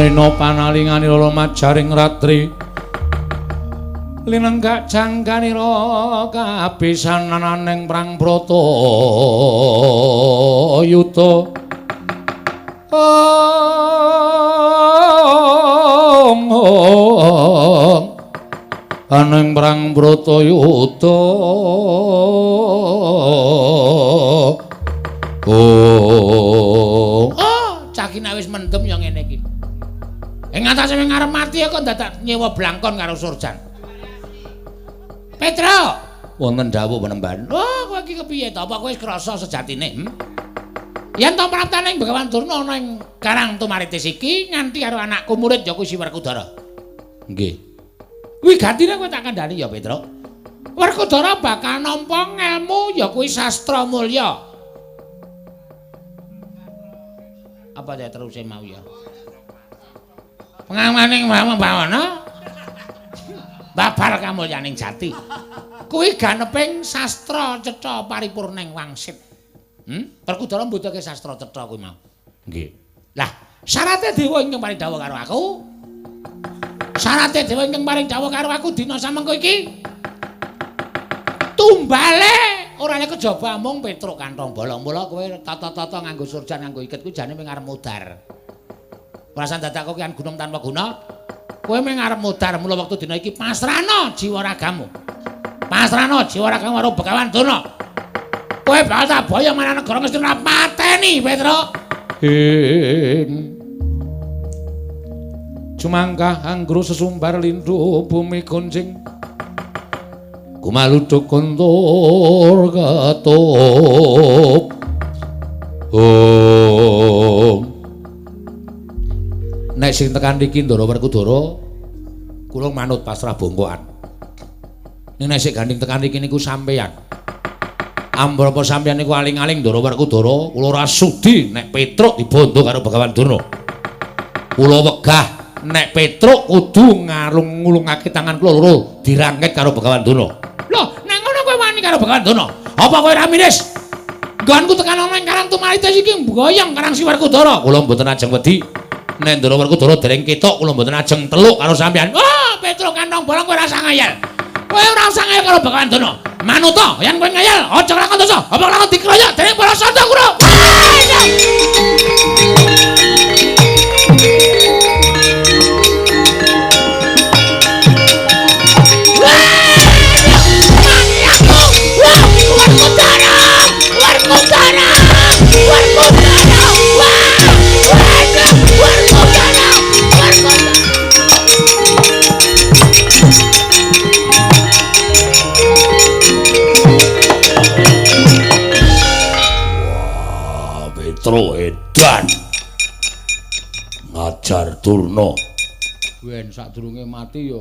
Sena panalinganira majaring ratri linenggak jangkanira kapisananing Prang Bratayuda aning Prang Bratayuda cakine wis mendem ya ngene iki. Ing atase wing arep mati kok dadak nyewa blangkon karo Surjan. Petro, wonten dawuh penemban. Oh, kowe iki kepiye to? Apa kowe wis krasa sejatine? Yen to praptaning Begawan Durna ana ing Karang Tumaritis iki nganti karo anakku murid ya kuwi Werkudara. Nggih. Kuwi gantine kowe tak kandhani ya, Petro. Werkudara bakal nampa ngelmu ya kuwi sastra mulya. Apa ya terus mau ya? Pengamaning bawana babar kamulyaning jati. Kuwi ganeping sastra cetha paripurning wangsit. Werkudara mbutuhake sastra cetha kuwi mau. Nggih. Lah, syaraté dewa ingkang paring dawuh karo aku. Syaraté dewa ingkang paring dawuh karo aku dina samengko iki. Tumbale ora nek kejaba mung Petruk kantong bolong. Mula kowe tata-tata nganggo surjan nganggo iket kuwi jane mung arep mudar. Perasaan dadak kowe kan gunung tanpa guna. Kowe mung arep mudar mula wektu dina iki pasrahno jiwa ragamu. Pasrahno jiwa ragamu karo Begawan Durna. Kowe bakal tak boyong marang negara Ngastina pateni, Petruk. Cumangkah anggro sesumbar lindu bumi kunjing kumaluduk kontor katup nek sing tekan iki Ndara Werkudara kula manut pasrah bongkoan nek sing gandeng tekan iki niku sampeyan ambrapa sampeyan niku aling-aling Ndara Werkudara kula ora sudi nek Petruk dibondo karo Begawan Durna kula wegah nek Petruk kudu ngulungake tangan kula loro dirangket karo Begawan Durna. Loh, nek ngono kowe wani karo Begawan Durna. Apa kowe ra miris? Nggonku tekan ana ing Karang Tumaritis iki mboyong Karang Si Werkudara. Kula mboten ajeng wedi. Nek Ndara Werkudara dereng ketok kula mboten ajeng teluk karo sampeyan. Oh, Petruk kantong bolong kowe ora usah ngayal. Kowe ora usah ngayal karo Begawan Durna. Manut to, yen kowe ngayal aja lakon dosa. Apa lakon dikeroyok dening para santa kula. Petruk edan ngajar Durna. Wen sadurunge mati ya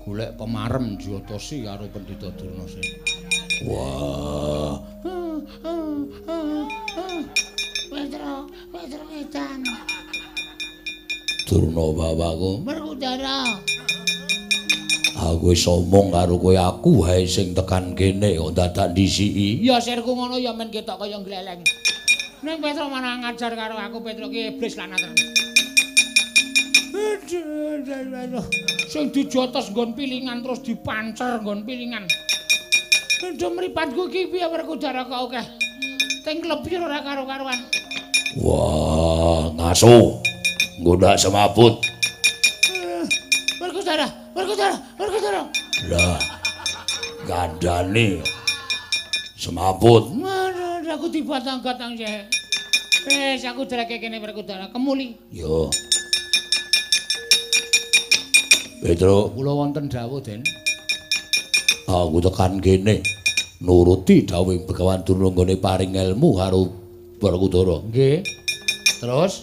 golek pemarem Jyotasi karo Pendhita Durna sih. Wah. Petruk edan. Durna bapakku. Werkudara. Aku wis omong karo kowe aku wae sing tekan kene kok dadak ndisiki. Ya sirku ngono ya men ketok kaya gleleng. Ning Petruk malah ngajar karo aku Petruk ki iblis lan aten. Sing dijotos nggon pilingan terus dipancer nggon pilingan. Ndem mripatku iki piye Werkudara kok akeh. Ting klebir ora karo-karuan. Wah, ngaso. Nggodak semaput. Werkudara. Lah. Gandane semaput. Aku dibatang-batang sih. Wes aku dreke kene Werkudara kemuli. Yo. Petruk, Kula wonten dawuh, Den. aku tekan kene nuruti dawuh Begawan Durna nggone paring ilmu karo Werkudara. Nggih. Terus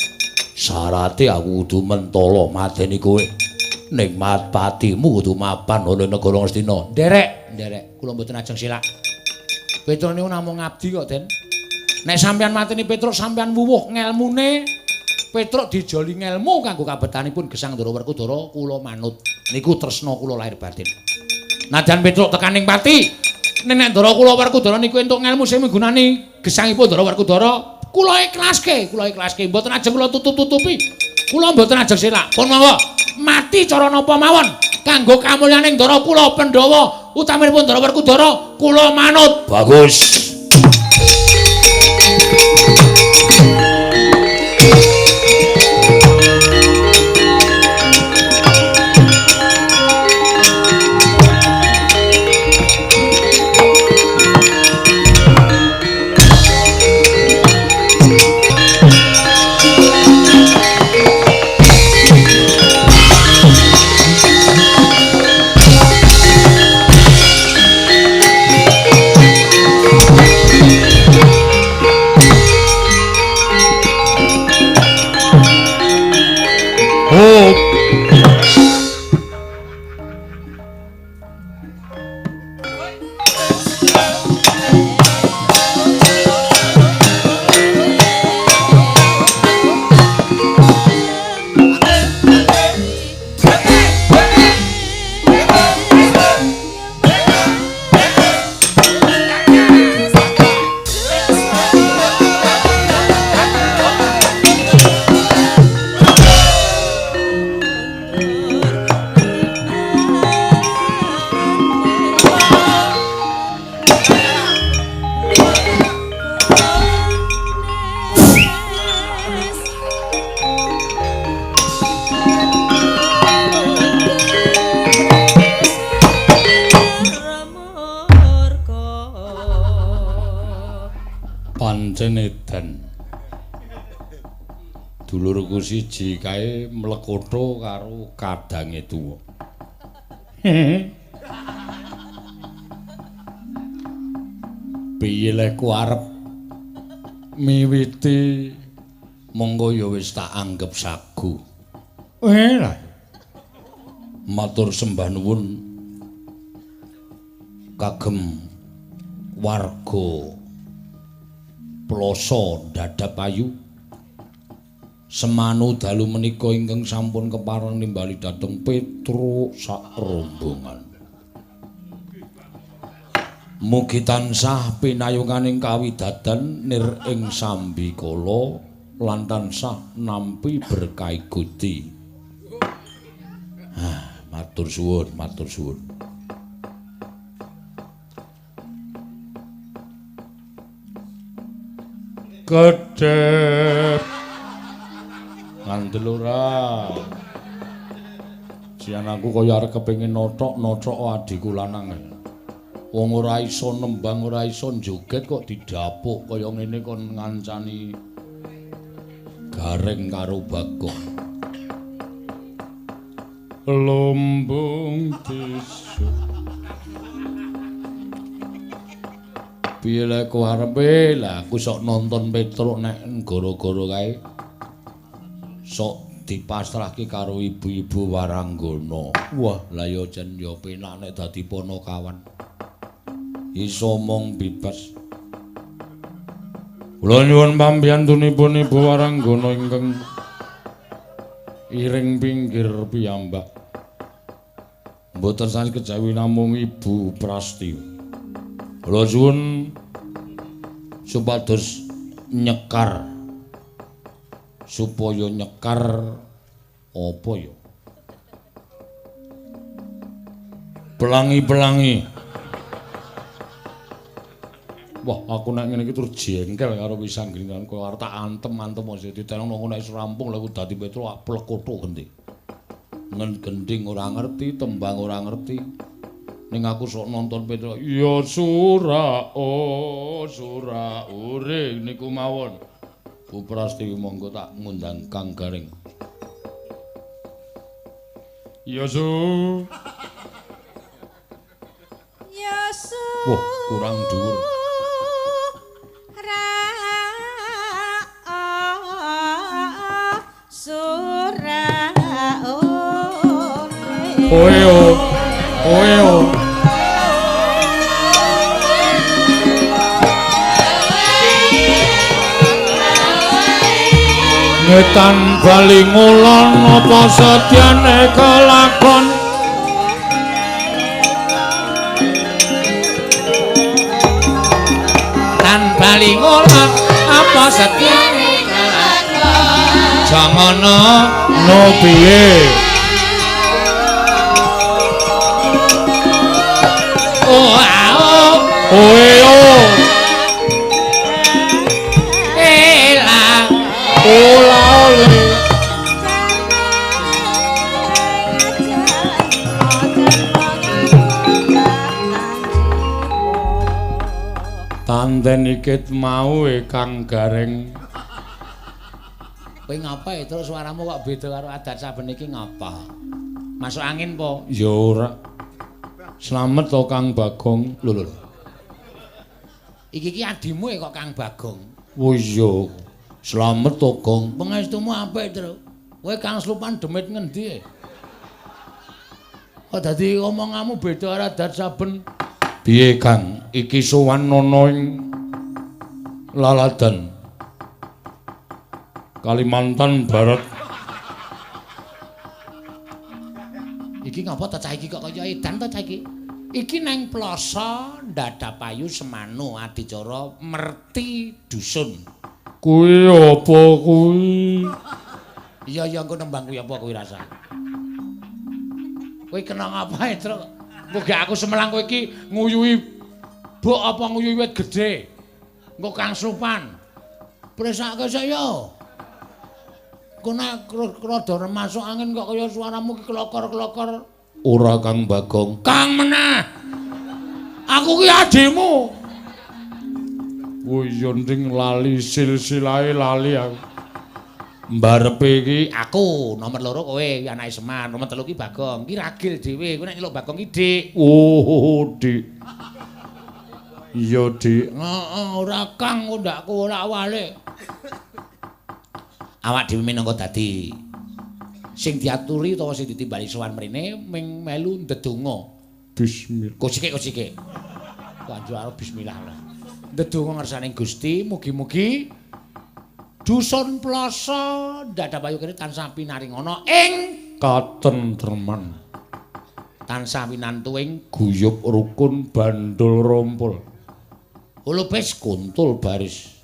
Syarate aku kudu mentala mateni kowe. Ning patimu kudu mapan ana negara Ngastina. nderek kula mboten ajeng silak. Petruk niku namung ngabdi kok, Den. Nek sampeyan mateni Petruk sampeyan wuwuh ngelmune, Petruk dijoli ngelmu kanggo kabetanipun gesang Ndara Werkudara, kula manut. Niku tresna kula lahir batin. Nadyan Petruk tekaning pati, nek Ndara kula Werkudara niku entuk ngelmu sing migunani gesangipun Ndara Werkudara, kula ikhlaske, mboten ajeng kula tutup-tutupi. Kula mboten ajeng silak. Pun monggo mati cara napa mawon kanggo kamulyaning Ndara kula Pandhawa utaminipun Ndara Werkudara kula manut. Bagus. Dulurku siji kae mlekotho karo kadange tuwa. Piye lek ku arep miwiti monggo ya wis tak anggep sagu. Lah. Matur sembah nuwun kagem warga Ploso Dadapayu. Semanu dalu menika ingkang sampun kepareng nimbali dhateng Petruk sak rombongan. Mugi tansah pinayunganing kawidadan nir ing sambikala lan tansah nampi berkah Gusti. Matur suwun, matur suwun. Kedep ngandel ora. Jian aku kaya arep kepengin nothok adhiku lanang. Wong ora iso nembang, ora iso joget kok didapuk kaya ngene kon ngancani gareng karo Bagong. Lumbung tisu. Piye lek ku arepe lah aku sok nonton Petruk nek gara-gara kae. Sok dipasrahke karo ibu-ibu Waranggana. Wah, la ya jan ya penak nek dadi ponokawan. Iso mong bebas. Kula nyuwun pambiyantunipun Ibu Waranggana ingkang iring pinggir piyambak. Mboten sami kejawi namung Ibu Prasti. Kula suwun supados nyekar supaya nyekar apa ya? Pelangi-pelangi. Wah, aku nek ngene iki terus jengkel karo pisang gringan kok arep tak antem-antem mesti ditelong nek wis rampung lha dadi Petro plekotho genti. Ngen gending ora ngerti, tembang ora ngerti. Ning aku sok nonton Petro. Ya sura ure niku mawon. Bu Prasti monggo tak ngundang Kang Garing. Ya su. Ya su. Wah, kurang dhuwur. Oyo. Ngetan bali ngulon apa setyane kelakon. Tan bali ngulon apa setyane kelakon. Jangono no piye. Oh ao oyo. Ela ola ole. Tanten ikit mau Kang Gareng. Kowe ngapa terus suaramu kok beda karo adat saben iki ngapa? Masuk angin po? Ya ora. Slamet to Kang Bagong. Lho. Iki adimu kok Kang Bagong. Oh iya. Slamet to Gong. Pangestumu apik, Tru. Kowe Kang Slupan demit ngendi? Kok dadi omonganmu beda karo adat saben. Piye Kang? Iki sowan ana ing Laladan. Kalimantan Barat. Iki ngapa ta cah iki kok kaya edan ta cah iki? Iki nang Ploso Ndadapayu Semanu adicara merti dusun. Kuwi apa kuwi? Iya engko nembang kuwi apa kuwi rasa. Kowe kena ngapae, Truk? Muga aku semelang kowe iki nguyuhi bok apa nguyuhi wit gedhe. Engko Kang Supan. Presake saya. Nek rada masuk angin kok kaya suaramu ki klokor-klokor. Ora Kang Bagong. Kang meneh. Aku ki adhimu. Oh iya nding lali silsilahe lali aku. Mbarepe iki aku nomor 2 kowe anake Semar, nomor 3 ki Bagong. Ki ragil dhewe. Kowe nek nyeluk Bagong ki Dik. Oh, Dik. Iya, Dik. Heeh, ora Kang ndakku ora wale. Awak dhewe minangka dadi sing diaturi utawa sing ditimbali sowan mrene ming melu ndedonga. Bismillah. Kocike. Banjur arep bismillah. Ndedonga ngersane Gusti, mugi-mugi dusun Ploso Ndadapayu kene tansah pinaringana ing katentreman. Tansah pinantuing guyub rukun bandul rompul. Ulupis kuntul baris.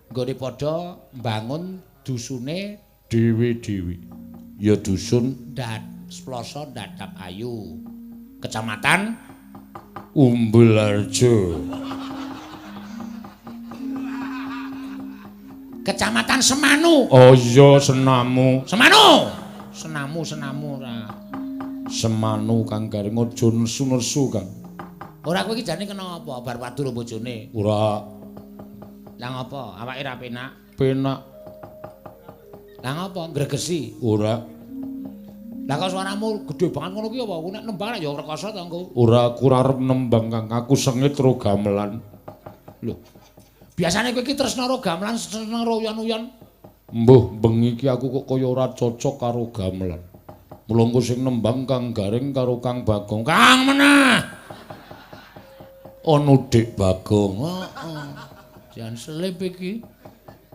Nggone padha mbangun dusune dhewe-dhewe. Ya dusun Ploso Ndadapayu. Kecamatan Umbulharjo. Kecamatan Semanu. Oh iya Senamu. Senamu ora. Semanu Kang Gareng aja nesu-nesu Kang. Ora kowe iki jane kena apa? Bar padu karo bojone. Ora. Lah ngapa? Awake ra penak? Penak. Lah ngapa? Gregesi? Ora. Lah kok suaramu gedhe banget ngono ki apa? Ku nek nembang ya rekoso to engko. Ora aku arep nembang Kang. Aku sengit karo gamelan. Lho. Biasane kowe iki tresna karo gamelan, tresna karo uyan-uyan. Mbuh, bengi iki aku kok kaya ora cocok karo gamelan. Mula engko sing nembang Kang Gareng karo Kang Bagong. Kang meneh. Ana Dik Bagong. Heeh. Jan selip iki.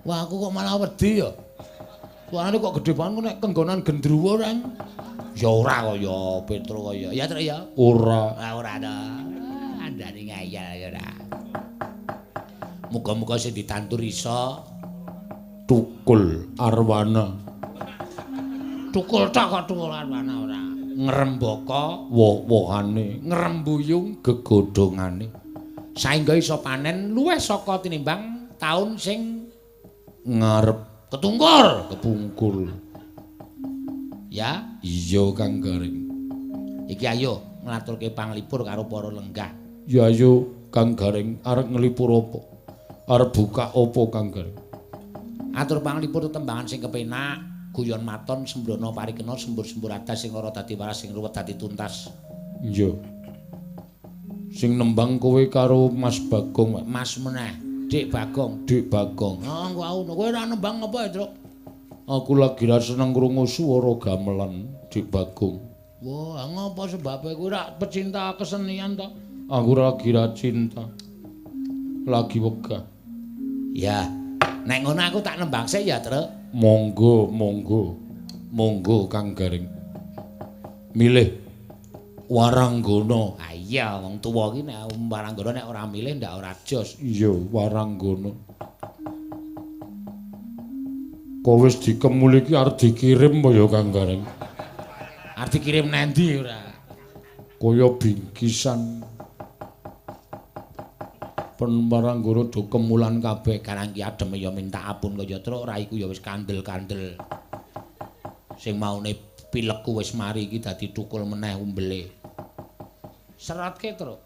Wah, aku kok malah wedi ya. Suarane kok gedhe banget nek kenggonan gendruwo ora. Ya ora kaya Petro kaya. Ya, Truk ya. Ora. Ora to. Andane ngayal ya ora. Muga-muga sing ditantur iso tukul arwana. Tukul tok kok tukul arwana ora. Ngrembaka woh-wohane, ngrembuyung gegodhongane. Saengga iso panen luwih saka tinimbang taun sing ngarep kepungkur. Ya, iya Kang Gareng. Iki ayo ngaturke panglipur karo para lenggah. Ya ayo Kang Gareng, arep nglipur apa? Arep buka apa Kang Gareng? Atur panglipur tembangan sing kepenak, guyon maton sembrono parikena sembur-sembur adas sing ora dadi waras sing ruwet dadi tuntas. Iya. Sing nembang kowe karo Mas Bagong, Mas meneh, Dik Bagong. Dik Bagong. Ah, kowe ora nembang apa, Truk? Aku lagi ra seneng krungu swara gamelan Dik Bagong. Wah, ngapa sebabe kowe ora pecinta kesenian to? Aku lagi ra cinta. Lagi wegah. Ya, nek ngono aku tak nembang sik ya, Truk. Monggo, monggo. Monggo Kang Gareng. Milih Waranggana. Ah iya, wong tuwa iki nek Waranggana nek ora milih ndak ora jos. Iya, Waranggana. Kok wis dikemul iki arep dikirim apa ya Kang Gareng? Arep dikirim nendi ora? Kaya bingkisan. Penbarang guru do kemulan kabeh Karang ki adem ya minta ampun kaya truk raiku ya wis kandel-kandel. Sing maune pilekku wis mari iki dadi tukul meneh umbele. Seratke truk.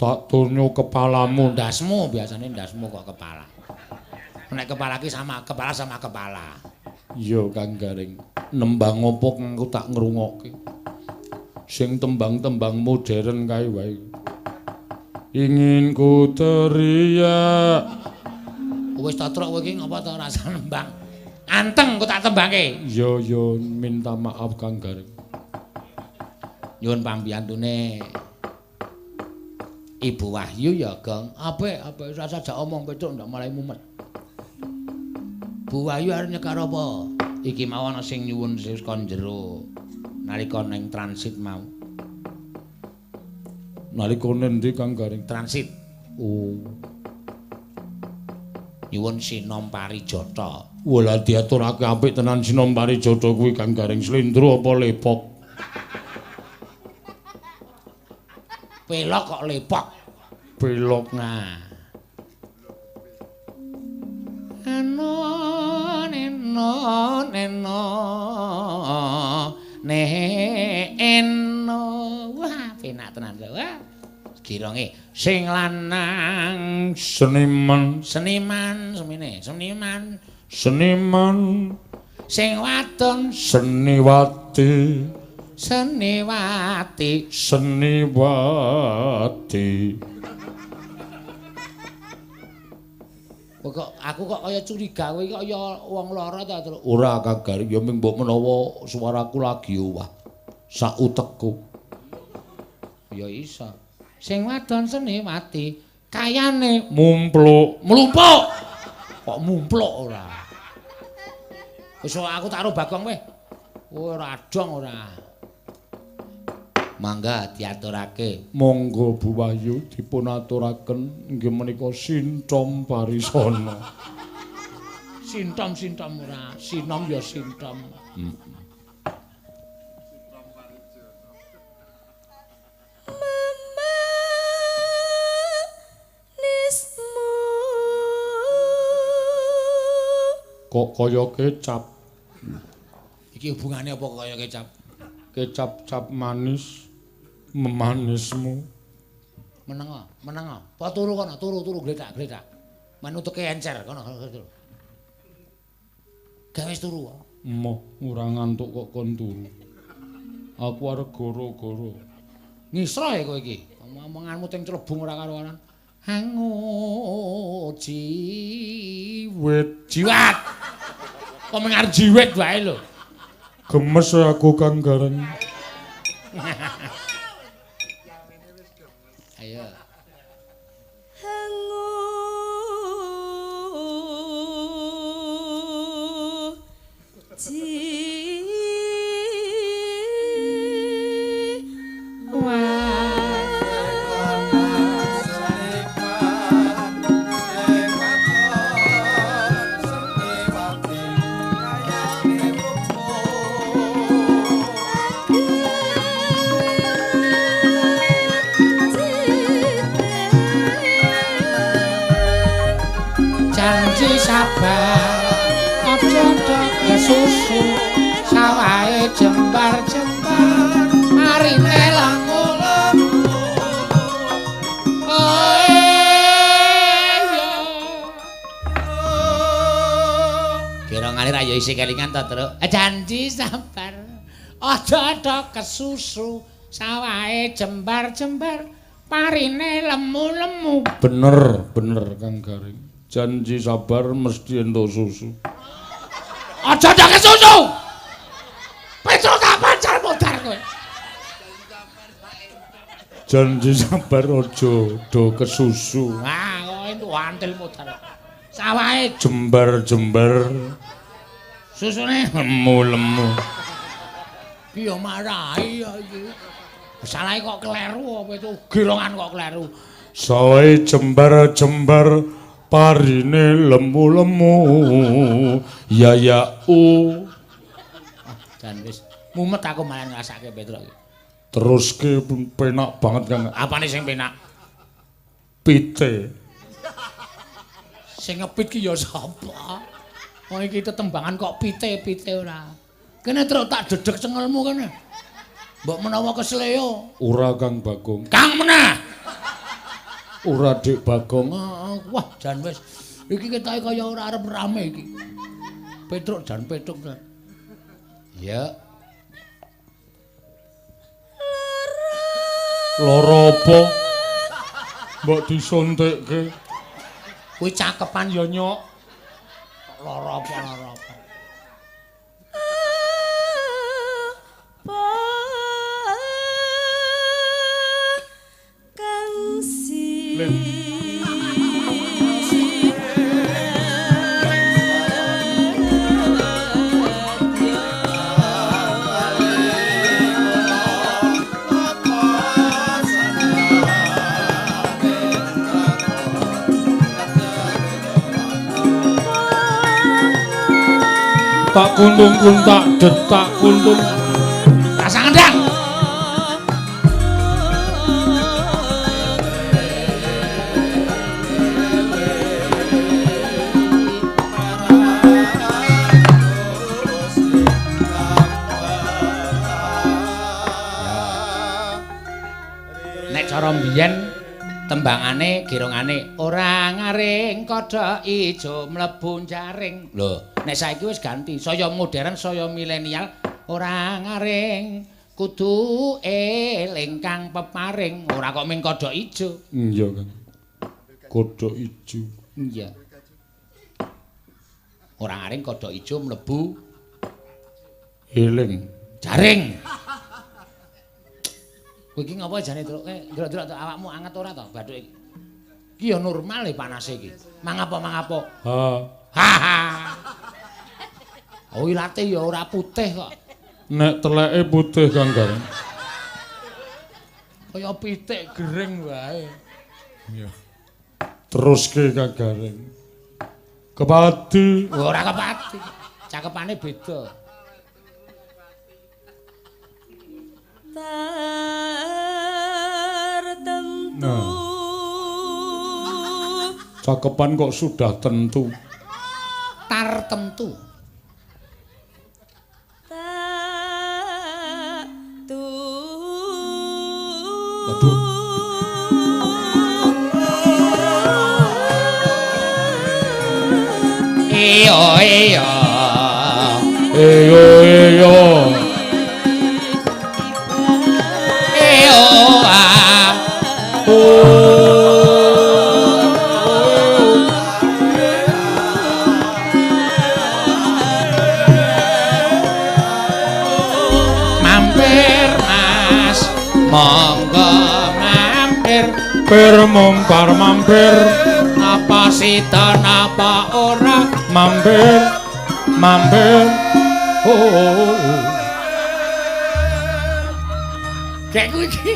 Tak tunyo kepalamu. Ndasmu biasane ndasmu kok kepala. Nek kepala ki sama kepala. Iya Kang Gareng. Nembang opo kang aku tak ngrungokke. Sing tembang-tembang modern kae wae. Ingin ku teriak. Wis tak truk kowe iki ngapa ta rasa nembang. Anteng kok tak tembangke. Yo minta maaf Kang Gareng. Nyuwun pambiyantune Ibu Wahyu ya, Gong. Apik rasa jak omong petuk ndak mulai mumet. Bu Wahyu arep nyekar apa? Iki mau ana sing nyuwun sing kon jero nalika ning transit mau. Nalika nendi Kang Gareng? Transit. Oh. Nyuwun Sinom Parijata. Wala diaturake apik tenan Sinom Parijata kuwi Kang Gareng. Slendro apa lepok? Pelok kok lepok. Pelok. Nah. Neno wah penak tenan lho. Wah. Gironge sing lanang Seniman sing wadon Seniwati Kok aku kok kaya curiga kowe iki kaya wong lara ta, Truk? ora Kang Gareng ya mung mbok menawa suaraku lagi owah sak utekku Ya iso. Sing wadon Seniwati kayane mlumpuk kok mumpluk ora. Wis aku tak ro Bagong weh. Ora adong ora. Mangga diaturake. monggo Bu Wahyu dipun aturaken inggih menika Sintom Parisana. Sintom ora. Sinom ya sintom. Kok kaya kecap. Iki hubungane apa kaya kecap? Kecap-cap manis memanismu. Meneng. Apa turu kono, turu gledak. Manuteke encer kono. Gawe turu. Moh ora ngantuk kok kon turu. Aku arep goro-goro. Ngisro ya kowe iki. Omonganmu teng celebung ora karo-karoan. Hangu jiwat. Kok mengar jiwet wae lho. Gemes aku Kang Gareng. Ayo. Janji sabar aja dok susu sawahe jembar-jembar marine lemu-lemu kira ngalir ayo isi kelingan to Truk. Janji sabar aja dok susu sawahe jembar-jembar marine lemu-lemu. Bener Kang Gareng. Janji sabar mesti entuk susu. Aja ndak susu. Petro tak pacar modar kowe. Janji sabar aja do kesusu. Wah, kowe entuk antil modar. Sawahe Jembar-jembar susune lemu-lemu. Iya marahi ya iki. Salahe kok kleru apa itu girongan kok kleru. Sawahe jembar-jembar Parine lemu-lemu ya Dan wis mumet aku malah ngrasake Petruk iki. Teruske penak banget Kang. Apane sing penak? Pite. Sing ngepit ki ya sapa? Wong iki tetembangan kok pite-pite ora. Kene truk tak dedeg cengelmu kene. Mbok menawa kesleo. Ora Kang Bagong. Kang menah. Ora Dik Bagong. Wah, jan wis iki ketoke kaya ora arep rame iki. Petruk jan petruk. Ya. Lara apa? Mbok disuntikke. Kuwi cakepan ya nyok. Lara apa? Kang si Tak kuntung tak detak kuntung. Rasa ngendang. Nek cara mbiyen tembangane girongane ora ngaring kodhok ijo mlebu jaring. Lho, nek saiki wis ganti, saya modern, saya milenial, ora ngaring kudu eling kang peparing, ora kok ming kodhok ijo. Iya Kang. Kodhok ijo. Iya. Ora ngaring kodhok ijo mlebu Eling. jaring. Kowe iki ngapa jane Truk? Delok-delok awakmu anget ora to bathuk iki? Iki ya normal e panase iki. Mangapa? Ha. Oh, ilate ya ora putih kok. Nek teleke putih Kang Gareng. Kaya pitik gering wae. Iya. Teruske Kang Gareng. Kepati. Ora kepati. Cakepane beda. tertentu Nah. Cakepan kok sudah tentu. Tartemtu. Waduh. Iyo. Mampir Mas, monggo mampir. Mampir. Apa sida napa ora? Mampir. Kayak kuwi iki.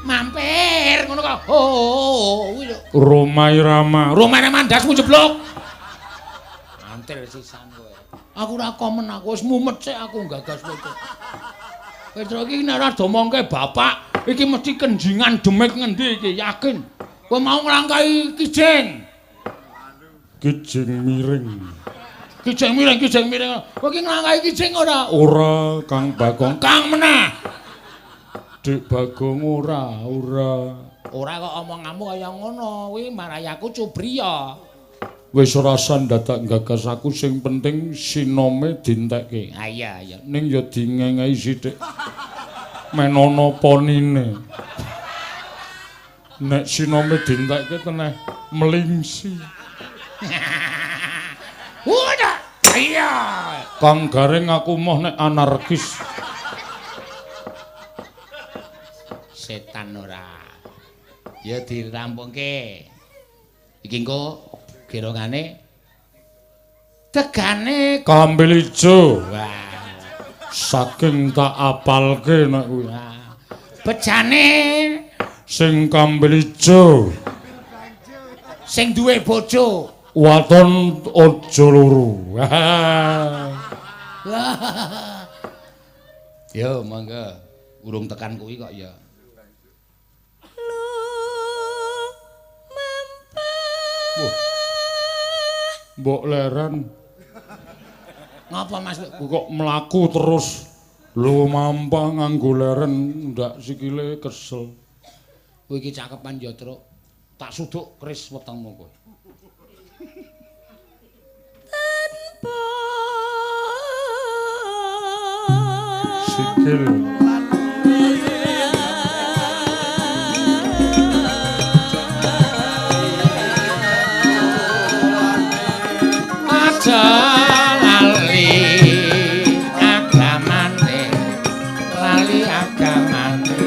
Mampir ngono kok. Kuwi lho. Romai Rama. Rumane mandasmu jeblok. Mantil sisan kowe. Aku ora komen aku wis mumet sik aku gagas kowe. Petruk iki nek ora domongke bapak, iki mesti kenjingan demit ngendi iki yakin. Kowe mau nglangkai kijing. Kijing miring. Kijing miring. Kowe iki nglangkai kijing ora? Ora Kang Bagong. Kang meneh. Dik Bagong ora. Ora kok omonganmu kaya ngono. Kuwi marayaku cubriya. Wis ora usah dadak gagas aku sing penting sinome dintekke. Ah iya. Ning ya dingengehi sithik. Menono ponine. Nek sinome dintekke teneh melingsi. Udah. Iya. Kang Gareng aku moh nek anarkis. Setan ora. Ya dirampungke. Iki engko gerongane tegane Kambil ijo. wah. Saking tak apalke nek kuwi. Bejane Sing kambil ijo. Sing duwe bojo. Waton aja loro. Yo mangga. Urung tekan kuwi kok ya. Mbok leren. Ngapa Mas? Kok mlaku terus lumampah nganggo leren ndak sikile kesel. Kowe iki cakepan ya, Truk. Tak suduk keris wetengmu kowe. Sikil. Aja lali agamane, lali agamane.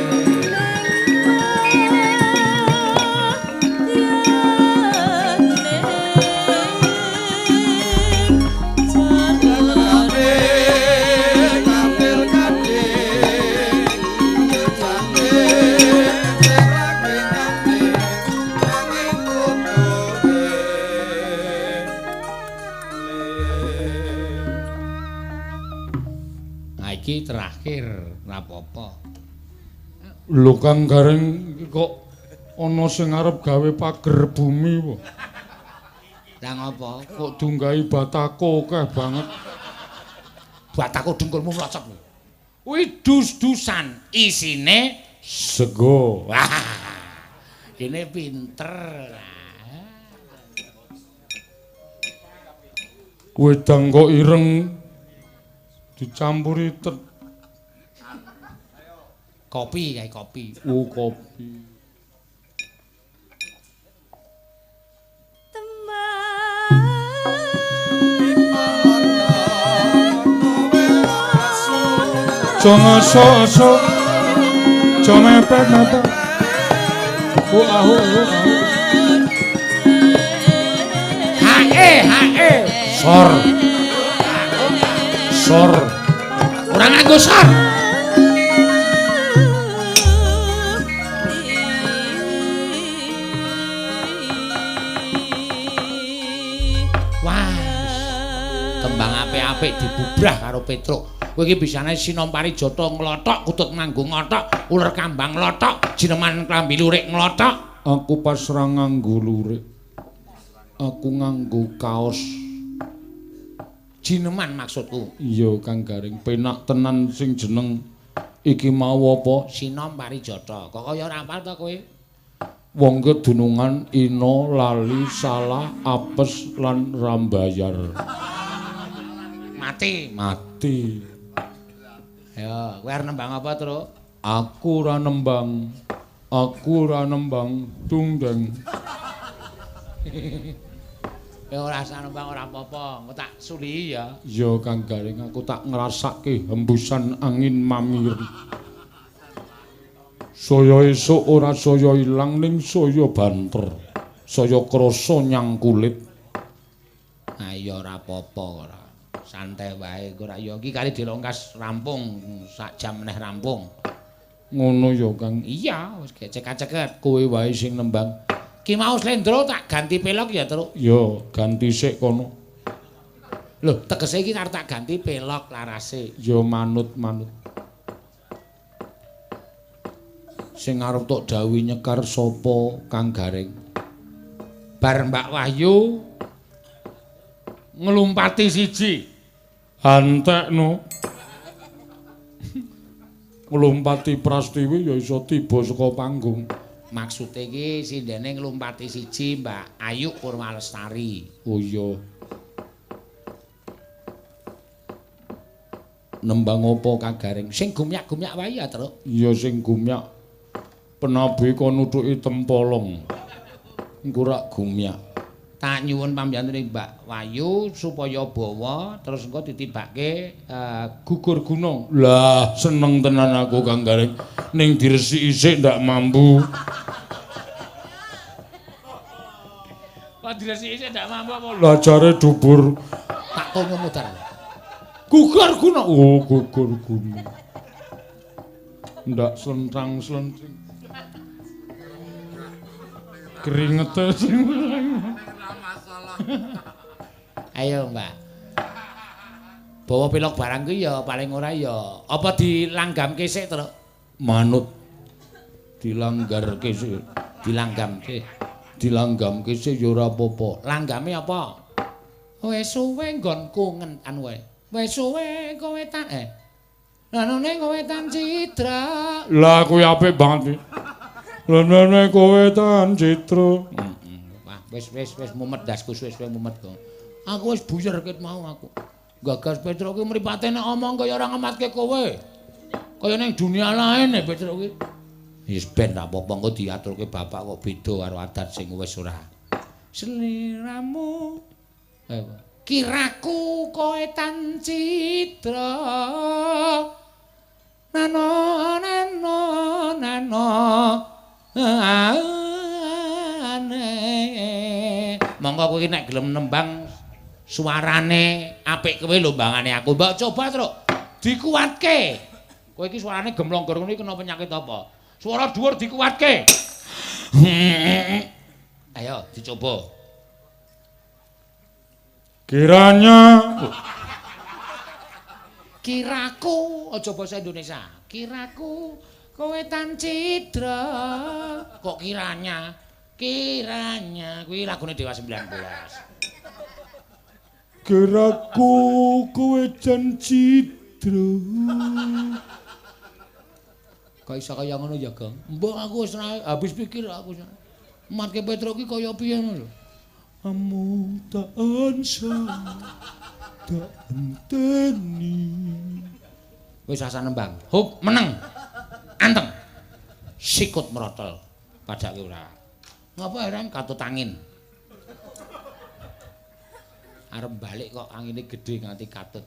Iki terakhir rapopo. Lho Kang Gareng kok ana sing arep gawe pager bumi po. Lah ngopo? Kok dunggahi batako akeh banget. Batako dengkulmu mlocot. Kuwi dus-dusan, isine Sego. wah. Kene pinter. Wedang kok ireng dicampuri Kopi kayak kopi. Oh kopi. Jangan so-so, jangan mepet-mepet. Ahu. Hae. Sor. Ora nganggo sor. Wah. Tembang apik-apik dibubrah karo Petruk. Kowe iki bisane Sinompari Jata nglothok, Kutut Manggung nglothok, Uler Kambang nglothok, Jineman Klambi Lurik nglothok. Aku pasrah nganggo lurik. Aku nganggo kaos. Jineman maksudku. Iya Kang Garing, penak tenan sing jeneng iki mau apa? Sinompari Jata. Kok kaya ora hafal to kowe? Wong kedunungan ina lali salah apes lan rambayar. Mati. Ya, kowe arep nembang apa, Truk? Aku ora nembang tungdeng. Ya ora usah nembang ora apa-apa, engko tak suli ya. Ya Kang Garing, aku tak ngrasake hembusan angin mamiri. Saya esuk ora saya ilang ning saya banter. Saya krasa nyang kulit. Nah ya ora apa-apa ora. Santai wae ora ya iki kali dilongkas rampung sak jam meneh rampung. Ngono ya Kang. Iya, wis ceket-ceket. Kowe wae sing nembang. Ki mau slendro tak ganti pelok ya, Truk. Ya, ganti sik kono. Lho, tegese iki arep tak ganti pelok larase. Ya manut-manut. Sing arep tok dawuhi nyekar sapa Kang Garing? Bar Mbak Wahyu nglumpati siji. Antekno. Nglumpati Prastiwi ya iso tiba saka panggung. Maksude iki sindene nglumpati siji Mbak Ayu Purmalestari. Oh iya. Nembang apa Kang Garing? Sing gumyak-gumyak wae ya, Truk. Iya sing gumyak. Penabe kon nutuki tempolong. Engko rak gumyak. Tak nyuwun pambiyantune Mbak Wayu supaya bawa terus engko ditibake gugur gunung. Lah seneng tenan aku Kang Garing. Ning diresiki sik ndak mampu. Kok diresiki sik ndak mampu apa? Lah jare dubur. Tak tonyo muter. Gugur gunung. Oh, gugur gunung. Ndak slentang-slenting. Keringete sing Ayo, Mbak. Bawa pilok barang ku ya paling ora ya apa dilanggamke sik, Truk? Manut dilanggarke sik, dilanggamke sik ya ora apa-apa. Langgame apa? Wis suwe nggonku ngentan wae. Wis suwe kowe tan Lanone kowe tan citra. Lah kuwi apik banget. Lanone kowe tan citra. Wah, wis mumet dasku wis mumet kok. Aku wis buyer ket mau aku. Gagas Petro ki mripate nek omong kaya ora ngematke kowe. Kaya ning dunia lain nek Petro ki. Wis ben tak apa-apa engko diaturke bapak kok beda karo adat sing wis ora. Seliramu. Kiraku kowe tan citra. Nano. Monggo kowe nek gelem nembang suarane apik kowe lho mbangane aku. Mbok coba, Truk. Dikuatke. Kowe iki suarane gemlong-gerong iki kena penyakit apa? Suara dhuwur dikuatke. Ayo dicoba. Kiraku aja basa Indonesia. Kiraku kowe tan citra. Kok kiranya? Kiranya kuwi lagune Dewa 19. Kiraku kowe tan citra. Kok iso kaya ngono ya, Gong? Mbok aku wis habis pikir aku. Matke Petro ki kaya piye ngono lho. Amung tak ansah tak enteni. Wis asa nembang. Hup meneng. Anteng. Sikut merotol. Padake ora. Ngapa heran katut angin. Arep balik kok angine gedhe nganti katut.